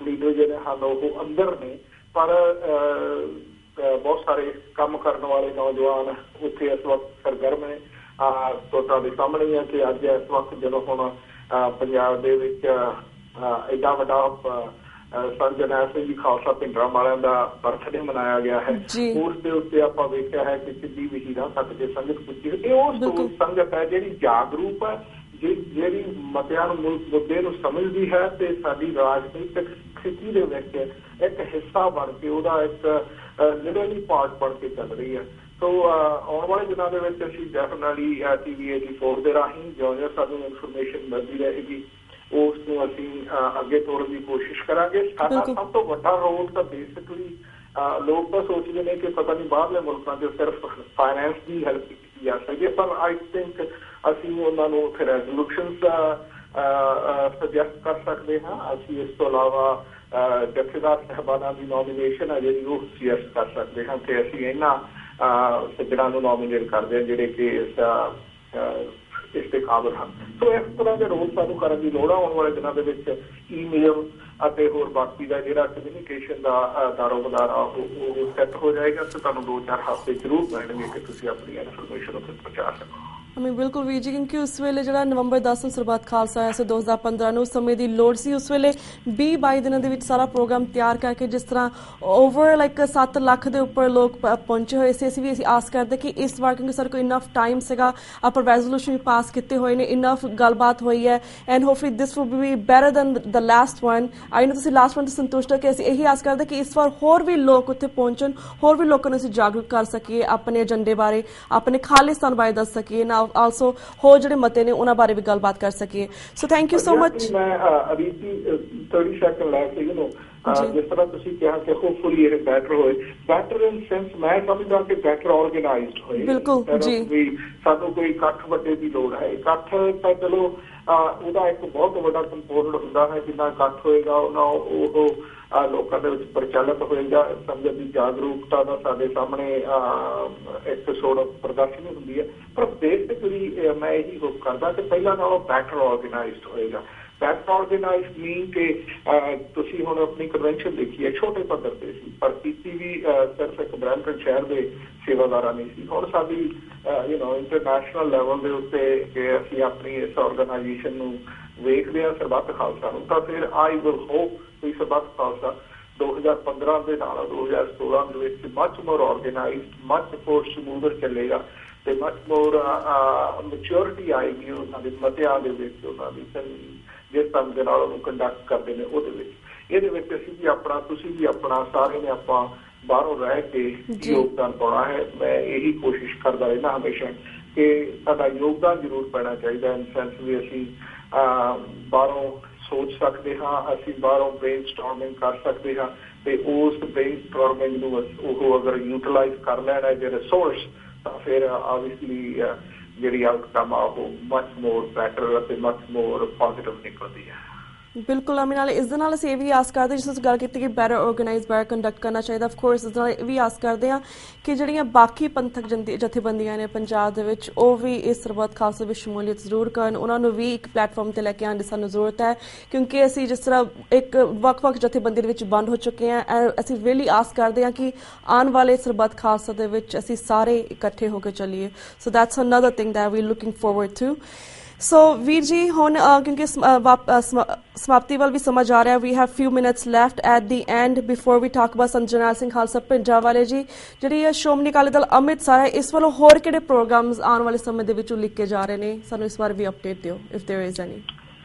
ਲੀਡਰ ਜਿਹੜੇ ਹਨ ਉਹ ਅੰਦਰ ਨੇ, ਪਰ ਬਹੁਤ ਸਾਰੇ ਕੰਮ ਕਰਨ ਵਾਲੇ ਨੌਜਵਾਨ ਉੱਥੇ ਇਸ ਵਕਤ ਸਰਗਰਮ ਨੇ। ਤੁਹਾਡੇ ਸਾਹਮਣੇ ਹੈ ਕਿ ਅੱਜ ਇਸ ਵਕਤ ਜਦੋਂ ਹੁਣ ਪੰਜਾਬ ਦੇ ਵਿੱਚ ਐਡਾ ਵੱਡਾ ਸੰਤ ਜਰਨੈਲ ਸਿੰਘ ਜੀ ਖਾਲਸਾ ਭਿੰਡਰਾਂ ਵਾਲਿਆਂ ਦਾ ਬਰਥਡੇ ਮਨਾਇਆ ਗਿਆ ਹੈ, ਉਸ ਦੇ ਉੱਤੇ ਆਪਾਂ ਵੇਖਿਆ ਹੈ ਕਿ ਸਿੱਧੀ ਵਹੀਰਾਂ ਤੱਕ ਜੇ ਸੰਗਤ ਪੁੱਜੀ। ਇਹ ਉਹ ਸੰਗਤ ਹੈ ਜਿਹੜੀ ਜਾਗਰੂਕ ਹੈ, ਜਿਹੜੀ ਮਤਿਆਂ ਨੂੰ ਮੁੱਦੇ ਨੂੰ ਸਮਝਦੀ ਹੈ ਤੇ ਸਾਡੀ ਰਾਜਨੀਤਿਕ ਸਥਿਤੀ ਦੇ ਵਿੱਚ ਇੱਕ ਹਿੱਸਾ ਬਣ ਕੇ ਉਹਦਾ ਇੱਕ ਲਿਟਰਲੀ ਪਾਰਟ ਬਣ ਕੇ ਚੱਲ ਰਹੀ ਹੈ। ਸੋ ਆਉਣ ਵਾਲੇ ਦਿਨਾਂ ਦੇ ਵਿੱਚ ਅਸੀਂ ਡੈਫੀਨੈਟਲੀ TV 84 ਦੇ ਰਾਹੀਂ ਜੋ ਸਾਨੂੰ ਇਨਫੋਰਮੇਸ਼ਨ ਮਿਲਦੀ ਰਹੇਗੀ ਉਸ ਨੂੰ ਅਸੀਂ ਅੱਗੇ ਤੋਰਨ ਦੀ ਕੋਸ਼ਿਸ਼ ਕਰਾਂਗੇ। ਸਾਡਾ ਸਭ ਤੋਂ ਵੱਡਾ ਰੋਲ ਤਾਂ ਬੇਸਿਕਲੀ ਲੋਕ ਤਾਂ ਸੋਚਦੇ ਨੇ ਕਿ ਪਤਾ ਨਹੀਂ ਬਾਹਰਲੇ ਮੁਲਕਾਂ 'ਚ ਸਿਰਫ ਫਾਈਨੈਂਸ ਦੀ ਹੈਲਪ ਕੀਤੀ ਜਾ ਸਕਦੀ ਹੈ, ਪਰ ਆਈ ਥਿੰਕ ਅਸੀਂ ਉਹਨਾਂ ਨੂੰ ਉੱਥੇ ਰੈਜ਼ੋਲੂਸ਼ਨਸ ਸੁਜੈਸਟ ਕਰ ਸਕਦੇ ਹਾਂ। ਅਸੀਂ ਇਸ ਤੋਂ ਇਲਾਵਾ ਜਥੇਦਾਰ ਸਾਹਿਬਾਨਾਂ ਦੀ ਨੋਮੀਨੇਸ਼ਨ ਹੈ ਜਿਹੜੀ ਉਹ ਸੁਜੈਸਟ ਕਰ ਸਕਦੇ ਹਾਂ ਕਿ ਅਸੀਂ ਇਹਨਾਂ ਸੱਜਣਾਂ ਨੂੰ ਨੋਮੀਨੇਟ ਕਰਦੇ ਹਾਂ ਜਿਹੜੇ ਕਿ ਇਸ ਦੇ ਕਾਬਲ ਹਨ। ਸੋ ਇਸ ਤਰ੍ਹਾਂ ਦੇ ਰੋਲ ਸਾਨੂੰ ਕਰਨ ਦੀ ਲੋੜ ਆ। ਆਉਣ ਵਾਲੇ ਦਿਨਾਂ ਦੇ ਵਿੱਚ ਈਮੇਲ ਅਤੇ ਹੋਰ ਬਾਕੀ ਦਾ ਜਿਹੜਾ ਕਮਿਊਨੀਕੇਸ਼ਨ ਦਾ ਦਾਰੋਮਦਾਰ ਆ ਉਹ ਸੈੱਟ ਹੋ ਜਾਏਗਾ ਤੇ ਤੁਹਾਨੂੰ 2-4 ਹਫ਼ਤੇ ਜ਼ਰੂਰ ਮਿਲਣਗੇ ਕਿ ਤੁਸੀਂ ਆਪਣੀ ਇਨਫੋਰਮੇਸ਼ਨ ਉੱਥੇ ਪਹੁੰਚਾ ਸਕੋ। ਬਿਲਕੁਲ ਵੀਰ ਜੀ, ਕਿਉਂਕਿ ਉਸ ਵੇਲੇ ਜਿਹੜਾ ਨਵੰਬਰ 10 ਨੂੰ ਸਰਬੱਤ ਖਾਲਸਾ ਆਇਆ ਸੀ 2015 ਨੂੰ, ਉਸ ਸਮੇਂ ਦੀ ਲੋੜ ਸੀ। ਉਸ ਵੇਲੇ 20-22 ਦਿਨਾਂ ਦੇ ਵਿੱਚ ਸਾਰਾ ਪ੍ਰੋਗਰਾਮ ਤਿਆਰ ਕਰਕੇ ਜਿਸ ਤਰ੍ਹਾਂ ਓਵਰ 7 ਲੱਖ ਦੇ ਉੱਪਰ ਲੋਕ ਪਹੁੰਚੇ ਹੋਏ ਸੀ। ਅਸੀਂ ਆਸ ਕਰਦੇ ਕਿ ਇਸ ਵਾਰ ਕਿਉਂਕਿ ਸਾਡੇ ਕੋਲ ਇਨਫ ਟਾਈਮ ਸੀਗਾ, ਆਪਾਂ ਰੈਜ਼ੋਲੂਸ਼ਨ ਵੀ ਪਾਸ ਕੀਤੇ ਹੋਏ ਨੇ, ਇਨਫ ਗੱਲਬਾਤ ਹੋਈ ਹੈ and hopefully this will be better than the last one. I know ਤੁਸੀਂ ਲਾਸਟ ਵਨ ਤੋਂ ਸੰਤੁਸ਼ਟ ਹੋ ਕਿ ਅਸੀਂ ਇਹੀ ਆਸ ਕਰਦੇ ਕਿ ਇਸ ਵਾਰ ਹੋਰ ਵੀ ਲੋਕ ਉੱਥੇ ਪਹੁੰਚਣ, ਹੋਰ ਵੀ ਲੋਕਾਂ ਨੂੰ ਅਸੀਂ ਜਾਗਰੂਕ ਕਰ ਸਕੀਏ ਆਪਣੇ ਏਜੰਡੇ ਬਾਰੇ, ਆਪਣੇ ਖਾਲਿਸਤਾਨ ਬਾਰੇ ਦੱਸ ਸਕੀਏ, ਨਾ ਆਲਸੋ ਹੋਰ ਜਿਹੜੇ ਮਤੇ ਨੇ ਉਹਨਾਂ ਬਾਰੇ ਵੀ ਗੱਲਬਾਤ ਕਰ ਸਕੀਏ। So thank you so much. ਮੈਂ ਅਰੀਤੀ 30 ਸੈਕਿੰਡ ਲੈ ਕੇ ਜਿਸ ਤਰ੍ਹਾਂ ਤੁਸੀਂ ਕਿਹਾ ਕਿ ਹੋਪਫੁਲੀ ਇਹ ਬੈਟਰ ਹੋਏ, ਬੈਟਰ ਇਨ ਸੈਂਸ ਮੈਂ ਸਮਝਦਾ ਕਿ ਬੈਟਰ ਆਰਗੇਨਾਈਜ਼ਡ ਹੋਏ। ਬਿਲਕੁਲ ਜੀ, ਵੀ ਸਾਨੂੰ ਕੋਈ ਇਕੱਠ ਵੱਡੇ ਦੀ ਲੋੜ ਹੈ। ਇਕੱਠ ਤਾਂ ਚਲੋ ਉਹਦਾ ਇੱਕ ਬਹੁਤ ਵੱਡਾ ਕੰਪੋਨੈਂਟ ਹੁੰਦਾ ਹੈ, ਜਿੰਨਾ ਇਕੱਠ ਹੋਏਗਾ ਉਹਨਾਂ ਉਹ ਲੋਕਾਂ ਦੇ ਵਿੱਚ ਪ੍ਰਚਲਿਤ ਹੋਏਗਾ। ਸੰਗਤ ਦੀ ਜਾਗਰੂਕਤਾ ਦਾ ਸਾਡੇ ਸਾਹਮਣੇ ਇੱਕ ਸੋੜ ਪ੍ਰਦਰਸ਼ਨੀ ਹੁੰਦੀ ਹੈ। ਪਰ ਬੇਸਿਕਲੀ ਮੈਂ ਇਹੀ ਹੋਪ ਕਰਦਾ ਕਿ ਪਹਿਲਾਂ ਨਾਲੋਂ ਬੈਟਰ ਆਰਗੇਨਾਈਜ਼ਡ ਹੋਏਗਾ। ਬੈਟਰ ਆਰਗੇਨਾਈਜ਼ਡ ਮੀਨ ਕਿ ਤੁਸੀਂ ਹੁਣ ਆਪਣੀ ਕਨਵੈਨਸ਼ਨ ਦੇਖੀ ਹੈ, ਛੋਟੇ ਪੱਧਰ ਤੇ ਸੀ, ਪਰ ਕੀਤੀ ਵੀ ਸਿਰਫ ਇੱਕ ਬਰੈਂਪਟਨ ਸ਼ਹਿਰ ਦੇ ਸੇਵਾਦਾਰਾਂ ਨਹੀਂ ਸੀ। ਹੁਣ ਸਾਡੀ ਇੰਟਰਨੈਸ਼ਨਲ ਲੈਵਲ ਦੇ ਉੱਤੇ ਜੇ ਅਸੀਂ ਆਪਣੀ ਇਸ ਆਰਗੇਨਾਈਜੇਸ਼ਨ ਨੂੰ ਵੇਖਦੇ ਹਾਂ, ਸਰਬੱਤ ਖਾਲਸਾ ਨੂੰ, ਤਾਂ ਫਿਰ ਆਈ ਵਿਲ ਹੋਪ ਕਿ ਸਰਬੱਤ ਖਾਲਸਾ 2015 ਦੇ ਨਾਲ 2016 ਦੇ ਵਿੱਚ ਮੱਚ ਮੋਰ ਆਰਗੇਨਾਈਜ਼ਡ, ਮੱਚ ਮੋਰ ਸਮੂਥਰ ਚੱਲੇਗਾ ਤੇ ਮੱਚ ਮੋਰ ਮੈਚਿਓਰਿਟੀ ਆਏਗੀ ਉਹਨਾਂ ਦੇ ਮਤਿਆਂ ਦੇ ਵਿੱਚ, ਉਹਨਾਂ ਦੀ ਜਿਸ ਢੰਗ ਦੇ ਨਾਲ ਉਹਨੂੰ ਕੰਡਕਟ ਕਰਦੇ ਨੇ ਉਹਦੇ ਵਿੱਚ। ਇਹਦੇ ਵਿੱਚ ਅਸੀਂ ਵੀ ਆਪਣਾ, ਤੁਸੀਂ ਵੀ ਆਪਣਾ, ਸਾਰੇ ਨੇ ਆਪਾਂ ਬਾਹਰੋਂ ਰਹਿ ਕੇ ਯੋਗਦਾਨ ਪਾਉਣਾ ਹੈ। ਮੈਂ ਇਹੀ ਕੋਸ਼ਿਸ਼ ਕਰਦਾ ਰਹਿਣਾ ਹਮੇਸ਼ਾ ਕਿ ਸਾਡਾ ਯੋਗਦਾਨ ਜ਼ਰੂਰ ਪੈਣਾ ਚਾਹੀਦਾ। ਇਨ ਸੈਂਸ ਵੀ ਅਸੀਂ ਬਾਹਰੋਂ ਸੋਚ ਸਕਦੇ ਹਾਂ, ਅਸੀਂ ਬਾਹਰੋਂ ਬ੍ਰੇਨ ਸਟਾਰਮਿੰਗ ਕਰ ਸਕਦੇ ਹਾਂ ਤੇ ਉਸ ਬ੍ਰੇਨ ਸਟਾਰਮਿੰਗ ਨੂੰ ਉਹ ਅਗਰ ਯੂਟੀਲਾਈਜ਼ ਕਰ ਲੈਣਾ ਐਜ਼ ਅ ਰਿਸੋਰਸ ਤਾਂ ਫਿਰ ਆਬਵੀਅਸਲੀ ਜਿਹੜੀ ਆਊਟਕਮ ਆ ਉਹ ਮਚ ਮੋਰ ਬੈਟਰ ਅਤੇ ਮਚ ਮੋਰ ਪੋਜ਼ਿਟਿਵ ਨਿਕਲਦੀ ਹੈ। ਬਿਲਕੁਲ ਅਮੀ ਨਾਲ ਇਸ ਦੇ ਨਾਲ ਅਸੀਂ ਇਹ ਵੀ ਆਸ ਕਰਦੇ, ਜਿਸ ਤੁਸੀਂ ਗੱਲ ਕੀਤੀ ਕਿ ਬੈਟਰ ਆਰਗੇਨਾਈਜ਼, ਬੈਟਰ ਕੰਡਕਟ ਕਰਨਾ ਚਾਹੀਦਾ। ਆਫ ਕੋਰਸ ਇਸ ਨਾਲ ਇਹ ਵੀ ਆਸ ਕਰਦੇ ਹਾਂ ਕਿ ਜਿਹੜੀਆਂ ਬਾਕੀ ਪੰਥਕ ਜਥੇਬੰਦੀਆਂ ਨੇ ਪੰਜਾਬ ਦੇ ਵਿੱਚ ਉਹ ਵੀ ਇਸ ਸਰਬੱਤ ਖਾਲਸਾ ਵਿੱਚ ਸ਼ਮੂਲੀਅਤ ਜ਼ਰੂਰ ਕਰਨ। ਉਹਨਾਂ ਨੂੰ ਵੀ ਇੱਕ ਪਲੇਟਫਾਰਮ ਤੇ ਲੈ ਕੇ ਆਉਣ ਦੀ ਸਾਨੂੰ ਜ਼ਰੂਰਤ ਹੈ, ਕਿਉਂਕਿ ਅਸੀਂ ਜਿਸ ਤਰ੍ਹਾਂ ਇੱਕ ਵੱਖ-ਵੱਖ ਜਥੇਬੰਦੀ ਦੇ ਵਿੱਚ ਬੰਦ ਹੋ ਚੁੱਕੇ ਹਾਂ। ਅਸੀਂ ਰੀਅਲੀ ਆਸ ਕਰਦੇ ਹਾਂ ਕਿ ਆਉਣ ਵਾਲੇ ਸਰਬੱਤ ਖਾਲਸਾ ਦੇ ਵਿੱਚ ਅਸੀਂ ਸਾਰੇ ਇਕੱਠੇ ਹੋ ਕੇ ਚੱਲੀਏ। So that's another thing that we looking forward to. So ਵੀਰ ਜੀ ਹੁਣ ਕਿਉਂਕਿ ਸਮਾਪਤੀ ਵੱਲ ਵੀ ਸਮਝ ਆ ਰਿਹਾ, we have few minutes left at the end before we talk about Sant Jarnail Singh Khalsa Bhindranwale ਜੀ। ਜਿਹੜੀ ਸ਼੍ਰੋਮਣੀ ਅਕਾਲੀ ਦਲ ਅੰਮ੍ਰਿਤਸਰ ਹੈ, ਇਸ ਵੱਲੋਂ ਹੋਰ ਕਿਹੜੇ ਪ੍ਰੋਗਰਾਮਸ ਆਉਣ ਵਾਲੇ ਸਮੇਂ ਦੇ ਵਿੱਚ ਲਿਖੇ ਜਾ ਰਹੇ ਨੇ, ਸਾਨੂੰ ਇਸ ਬਾਰੇ ਵੀ ਅਪਡੇਟ ਦਿਓ ਇਫ देयर इज एनी।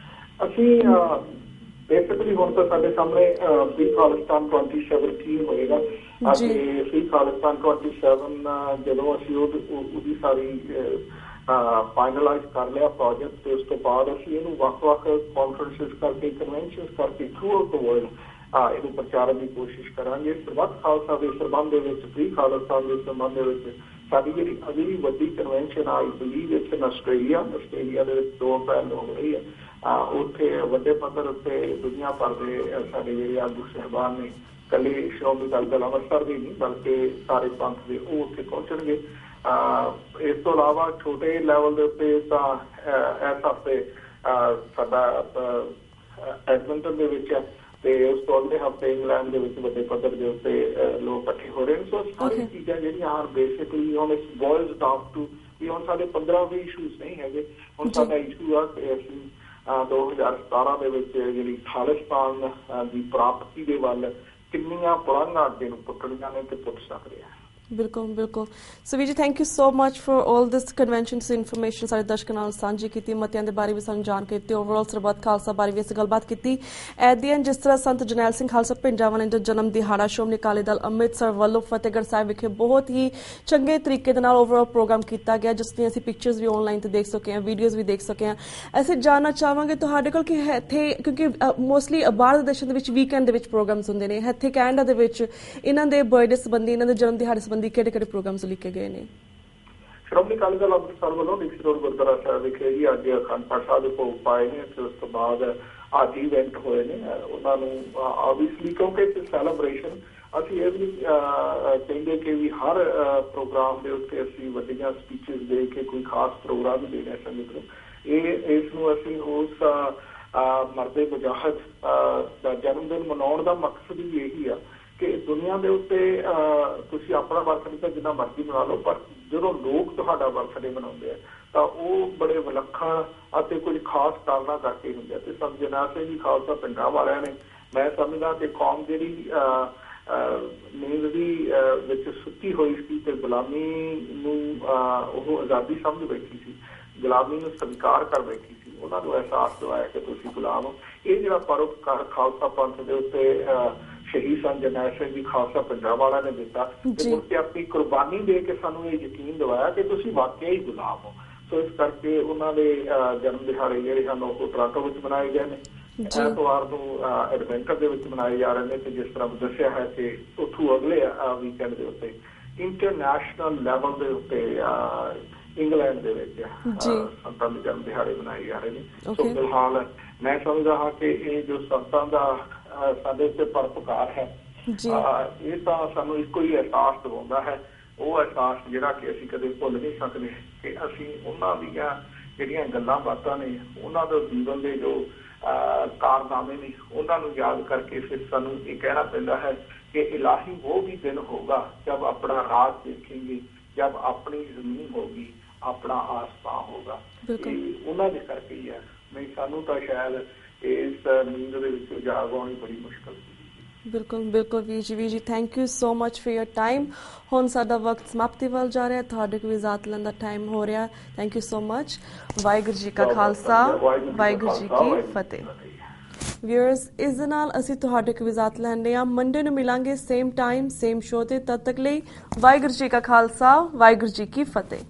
ਅਸੀਂ ਬੇਸਿਕਲੀ ਹੁਣ ਤਾਂ ਸਾਡੇ ਸਾਹਮਣੇ ਫ੍ਰੀ ਖਾਲਿਸਤਾਨ 27 ਕੀ ਹੋਏਗਾ ਅਤੇ ਫ੍ਰੀ ਖਾਲਿਸਤਾਨ 27 ਜਦੋਂ ਅਸੀਂ ਉਹਦੀ ਸਾਰੀ ਫਾਈਨਲਾਈਜ਼ ਕਰ ਲਿਆ ਪ੍ਰੋਜੈਕਟ ਤੇ ਉਸ ਤੋਂ ਬਾਅਦ ਅਸੀਂ ਇਹਨੂੰ ਵੱਖ-ਵੱਖ ਕਾਨਫਰੰਸਿਸ ਕਰਕੇ, ਕਨਵੈਨਸ਼ਨਸ ਕਰਕੇ ਥਰੂ ਆਊਟ ਦ ਵਰਲਡ ਇਹਨੂੰ ਪ੍ਰਚਾਰਨ ਦੀ ਕੋਸ਼ਿਸ਼ ਕਰਾਂਗੇ। ਸਰਬੱਤ ਖਾਲਸਾ ਦੇ ਸੰਬੰਧ ਦੇ ਵਿੱਚ, ਫ੍ਰੀ ਖਾਲਿਸਤਾਨ ਦੇ ਸੰਬੰਧ ਦੇ ਵਿੱਚ ਸਾਡੀ ਜਿਹੜੀ ਅਗਲੀ ਵੱਡੀ convention I believe it's in Australia ਦੇ ਵਿੱਚ 2 ਅਪ੍ਰੈਲ ਨੂੰ ਹੋ ਰਹੀ ਹੈ। ਉੱਥੇ ਵੱਡੇ ਪੱਧਰ ਉੱਤੇ ਦੁਨੀਆ ਭਰ ਦੇ ਸਾਡੇ ਜਿਹੜੇ ਆਗੂ ਸਾਹਿਬਾਨ ਨੇ, ਇਕੱਲੇ ਸ਼੍ਰੋਮਣੀ ਅਕਾਲੀ ਦਲ ਅੰਮ੍ਰਿਤਸਰ ਦੇ ਨਹੀਂ ਬਲਕਿ ਸਾਰੇ ਪੰਥ ਦੇ, ਉਹ ਉੱਥੇ ਪਹੁੰਚਣਗੇ। ਇਸ ਤੋਂ ਇਲਾਵਾ ਛੋਟੇ ਲੈਵਲ ਦੇ ਉੱਤੇ ਤਾਂ ਇਸ ਹਫ਼ਤੇ ਸਾਡਾ ਐਡਮਿੰਟਨ ਦੇ ਵਿੱਚ ਹੈ ਤੇ ਉਸ ਤੋਂ ਅਗਲੇ ਹਫ਼ਤੇ ਇੰਗਲੈਂਡ ਦੇ ਵਿੱਚ ਵੱਡੇ ਪੱਧਰ ਦੇ ਉੱਤੇ ਲੋਕ ਇਕੱਠੇ ਹੋ ਰਹੇ ਨੇ। ਸੋ ਸਾਰੀ ਚੀਜ਼ਾਂ ਜਿਹੜੀਆਂ ਹਨ ਬੇਸਿਕਲੀ ਹੁਣ ਇਟਸ ਬੋਇਲਸ ਡਾਊਨ ਟੂ ਵੀ ਹੁਣ ਸਾਡੇ 15-20 ਇਸ਼ੂਜ਼ ਨਹੀਂ ਹੈਗੇ। ਹੁਣ ਸਾਡਾ ਇਸ਼ੂ ਆ ਕਿ ਅਸੀਂ 2017 ਦੇ ਵਿੱਚ ਜਿਹੜੀ ਖਾਲਿਸਤਾਨ ਦੀ ਪ੍ਰਾਪਤੀ ਦੇ ਵੱਲ ਕਿੰਨੀਆਂ ਪੁਰਾਣੀਆਂ ਅੱਗੇ ਨੂੰ ਪੁੱਟਣੀਆਂ ਨੇ ਤੇ ਪੁੱਟ ਸਕਦੇ ਆ। ਬਿਲਕੁਲ ਬਿਲਕੁਲ। ਸੋ ਵੀਰ ਜੀ thank you so much for all this conventions information ਸਾਡੇ ਦਰਸ਼ਕਾਂ ਨਾਲ ਸਾਂਝੀ ਕੀਤੀ, ਮਤਿਆਂ ਦੇ ਬਾਰੇ ਵੀ ਸਾਨੂੰ ਜਾਣਕਾਰੀ ਦਿੱਤੀ, ਓਵਰਆਲ ਸਰਬੱਤ ਖਾਲਸਾ ਬਾਰੇ ਵੀ ਅਸੀਂ ਗੱਲਬਾਤ ਕੀਤੀ। ਐਟ ਦੀ ਐਂਡ ਜਿਸ ਤਰ੍ਹਾਂ ਸੰਤ ਜਰਨੈਲ ਸਿੰਘ ਖਾਲਸਾ ਭਿੰਡਰਾਂਵਾਲੇ ਦਾ ਜਨਮ ਦਿਹਾੜਾ ਸ਼੍ਰੋਮਣੀ ਅਕਾਲੀ ਦਲ ਅੰਮ੍ਰਿਤਸਰ ਵੱਲੋਂ ਫਤਿਹਗੜ੍ਹ ਸਾਹਿਬ ਵਿਖੇ ਬਹੁਤ ਹੀ ਚੰਗੇ ਤਰੀਕੇ ਦੇ ਨਾਲ ਓਵਰਆਲ ਪ੍ਰੋਗਰਾਮ ਕੀਤਾ ਗਿਆ, ਜਿਸ ਦੀਆਂ ਅਸੀਂ ਪਿਕਚਰਸ ਵੀ ਆਨਲਾਈਨ ਤੇ ਦੇਖ ਸਕੇ ਹਾਂ, ਵੀਡੀਓਜ਼ ਵੀ ਦੇਖ ਸਕੇ ਹਾਂ। ਅਸੀਂ ਜਾਣਨਾ ਚਾਹਾਂਗੇ ਤੁਹਾਡੇ ਕੋਲ ਕਿ ਇੱਥੇ ਕਿਉਂਕਿ ਮੋਸਟਲੀ ਬਾਹਰ ਦੇ ਦੇਸ਼ਾਂ ਦੇ ਵਿੱਚ ਵੀਕਐਂਡ ਦੇ ਵਿੱਚ ਪ੍ਰੋਗਰਾਮਸ ਹੁੰਦੇ ਨੇ, ਇੱਥੇ ਕੈਨੇਡਾ ਦੇ ਵਿੱਚ ਇਹਨਾਂ ਦੇ ਬਰਥਡੇ ਸੰਬੰਧੀ, ਇਹਨਾਂ ਦੇ ਜਨਮ ਦਿਹਾੜੇ ਕਿਹੜੇ ਪ੍ਰੋਗਰਾਮਸ ਲਿਖੇ ਗਏ ਨੇ? ਸ਼੍ਰੋਮਣੀ ਅਕਾਲੀ ਦਲ ਅੰਮ੍ਰਿਤਸਰ ਵੱਲੋਂ ਨਿਕਸੀ ਰੋਡ ਗੁਰਦੁਆਰਾ ਸਾਹਿਬ ਵਿਖੇ ਹੀ ਅੱਜ ਅਖੰਡ ਪਾਠ ਸਾਹਿਬ ਦੇ ਭੋਗ ਪਾਏ ਨੇ ਤੇ ਉਸ ਤੋਂ ਬਾਅਦ ਅੱਜ ਇਵੈਂਟ ਹੋਏ ਨੇ। ਉਹਨਾਂ ਨੂੰ ਆਬਵੀਅਸਲੀ ਕਿਉਂਕਿ ਇਟਸ ਸੈਲੀਬ੍ਰੇਸ਼ਨ, ਅਸੀਂ ਇਹ ਵੀ ਕਹਿੰਦੇ ਕਿ ਵੀ ਹਰ ਪ੍ਰੋਗਰਾਮ ਦੇ ਉੱਤੇ ਅਸੀਂ ਵੱਡੀਆਂ ਸਪੀਚਿਸ ਦੇ ਕੇ ਕੋਈ ਖਾਸ ਪ੍ਰੋਗਰਾਮ ਦੇਣਾ ਸੰਗਤ ਨੂੰ। ਇਸ ਨੂੰ ਅਸੀਂ ਉਸ ਮਰਦੇ ਮੁਜਾਹਿਦ ਦਾ ਜਨਮ ਦਿਨ ਮਨਾਉਣ ਦਾ ਮਕਸਦ ਵੀ ਇਹੀ ਆ ਕਿ ਦੁਨੀਆ ਦੇ ਉੱਤੇ ਤੁਸੀਂ ਆਪਣਾ ਬਰਥਡੇ ਤਾਂ ਜਿੰਨਾ ਮਰਜ਼ੀ ਮਨਾ ਲਓ, ਪਰ ਜਦੋਂ ਲੋਕ ਤੁਹਾਡਾ ਬਰਥਡੇ ਮਨਾਉਂਦੇ ਆ ਤਾਂ ਉਹ ਬੜੇ ਵਿਲੱਖਣ ਅਤੇ ਕੁਝ ਖਾਸ ਕਾਰਨਾਂ ਕਰਕੇ ਹੁੰਦੇ ਆ। ਤੇ ਸੰਤ ਜਰਨੈਲ ਸਿੰਘ ਜੀ ਖਾਲਸਾ ਭਿੰਡਰਾਂਵਾਲਿਆਂ ਨੇ, ਮੈਂ ਸਮਝਦਾ ਕਿ ਕੌਮ ਜਿਹੜੀ ਨੀਂਦ ਦੀ ਵਿੱਚ ਸੁੱਤੀ ਹੋਈ ਸੀ ਤੇ ਗੁਲਾਮੀ ਨੂੰ ਉਹ ਆਜ਼ਾਦੀ ਸਮਝ ਬੈਠੀ ਸੀ, ਗੁਲਾਮੀ ਨੂੰ ਸਵੀਕਾਰ ਕਰ ਬੈਠੀ ਸੀ, ਉਹਨਾਂ ਨੂੰ ਅਹਿਸਾਸ ਦਿਵਾਇਆ ਕਿ ਤੁਸੀਂ ਗੁਲਾਮ ਹੋ। ਇਹ ਜਿਹੜਾ ਪਰਉਪਕਾਰ ਖਾਲਸਾ ਪੰਥ ਦੇ ਉੱਤੇ ਸ਼ਹੀਦ ਸੰਤ ਜਰਨੈਲ ਸਿੰਘ ਜੀ ਖਾਲਸਾ ਭਿੰਡਰਾਂਵਾਲਾ ਨੇ ਦਿੱਤਾ ਤੇ ਮੁੜ ਕੇ ਆਪਣੀ ਕੁਰਬਾਨੀ ਦੇ ਕੇ ਸਾਨੂੰ ਇਹ ਯਕੀਨ ਦਿਵਾਇਆ ਕਿ ਤੁਸੀਂ ਵਾਕਿਆ ਹੀ ਗੁਲਾਮ ਹੋ। ਸੋ ਇਸ ਕਰਕੇ ਉਹਨਾਂ ਦੇ ਜਨਮ ਦਿਹਾੜੇ ਜਿਹੜੇ ਹਨ ਉਹ ਟੋਰਾਂਟੋ ਵਿੱਚ ਮਨਾਏ ਗਏ ਨੇ। ਐਤਵਾਰ ਨੂੰ ਐਡਵੈਂਟਰ ਦੇ ਵਿੱਚ ਮਨਾਏ ਜਾ ਰਹੇ ਨੇ ਤੇ ਜਿਸ ਤਰ੍ਹਾਂ ਦੱਸਿਆ ਹੈ ਕਿ ਉੱਥੋਂ ਅਗਲੇ ਵੀਕਐਂਡ ਦੇ ਉੱਤੇ ਇੰਟਰਨੈਸ਼ਨਲ ਲੈਵਲ ਦੇ ਉੱਤੇ ਇੰਗਲੈਂਡ ਦੇ ਵਿੱਚ ਸੰਤਾਂ ਦੇ ਜਨਮ ਦਿਹਾੜੇ ਮਨਾਏ ਜਾ ਰਹੇ ਨੇ। ਸੋ ਫਿਲਹਾਲ ਮੈਂ ਸਮਝਦਾ ਹਾਂ ਕਿ ਇਹ ਜੋ ਸੰਤਾਂ ਦਾ ਸਾਡੇ ਉੱਤੇ ਪਰਉਪਕਾਰ ਹੈ ਇਹ ਤਾਂ ਸਾਨੂੰ ਇੱਕੋ ਹੀ ਅਹਿਸਾਸ ਦਿਵਾਉਂਦਾ ਹੈ, ਉਹ ਅਹਿਸਾਸ ਜਿਹੜਾ ਕਿ ਅਸੀਂ ਕਦੇ ਭੁੱਲ ਨਹੀਂ ਸਕਦੇ ਕਿ ਅਸੀਂ ਉਹਨਾਂ ਦੀਆਂ ਜਿਹੜੀਆਂ ਗੱਲਾਂ ਬਾਤਾਂ ਨੇ, ਉਹਨਾਂ ਦੇ ਜੀਵਨ ਦੇ ਜੋ ਕਾਰਨਾਮੇ ਨੇ, ਉਹਨਾਂ ਨੂੰ ਯਾਦ ਕਰਕੇ ਫਿਰ ਸਾਨੂੰ ਇਹ ਕਹਿਣਾ ਪੈਂਦਾ ਹੈ कि इलाही वो भी दिन होगा जब अपना राज देखेंगे, जब अपनी जमीन होगी, अपना आसमान होगा। उन्होंने दे करके ही है, नहीं सानू तो शायद इस नींद दे विच जाग आउणी बड़ी मुश्किल। बिल्कुल बिल्कुल वीर जी thank you so much for your time. हुण साडा वक्त समाप्ति वल जा रहा, तुहाडे कोल इजाजत लैण दा टाइम हो रहा। Thank you so much. Waheguru ji का खालसा, वाहिगुरू जी की फतेह। व्यूअर्स इस दे नाल असीं तुहाडे कोल इजाजत लैंदे हां। मंडे नूं मिलांगे सेम टाइम सेम शो ते। तद तक लई वाहिगुरू जी का खालसा, वाहिगुरू जी की फतेह।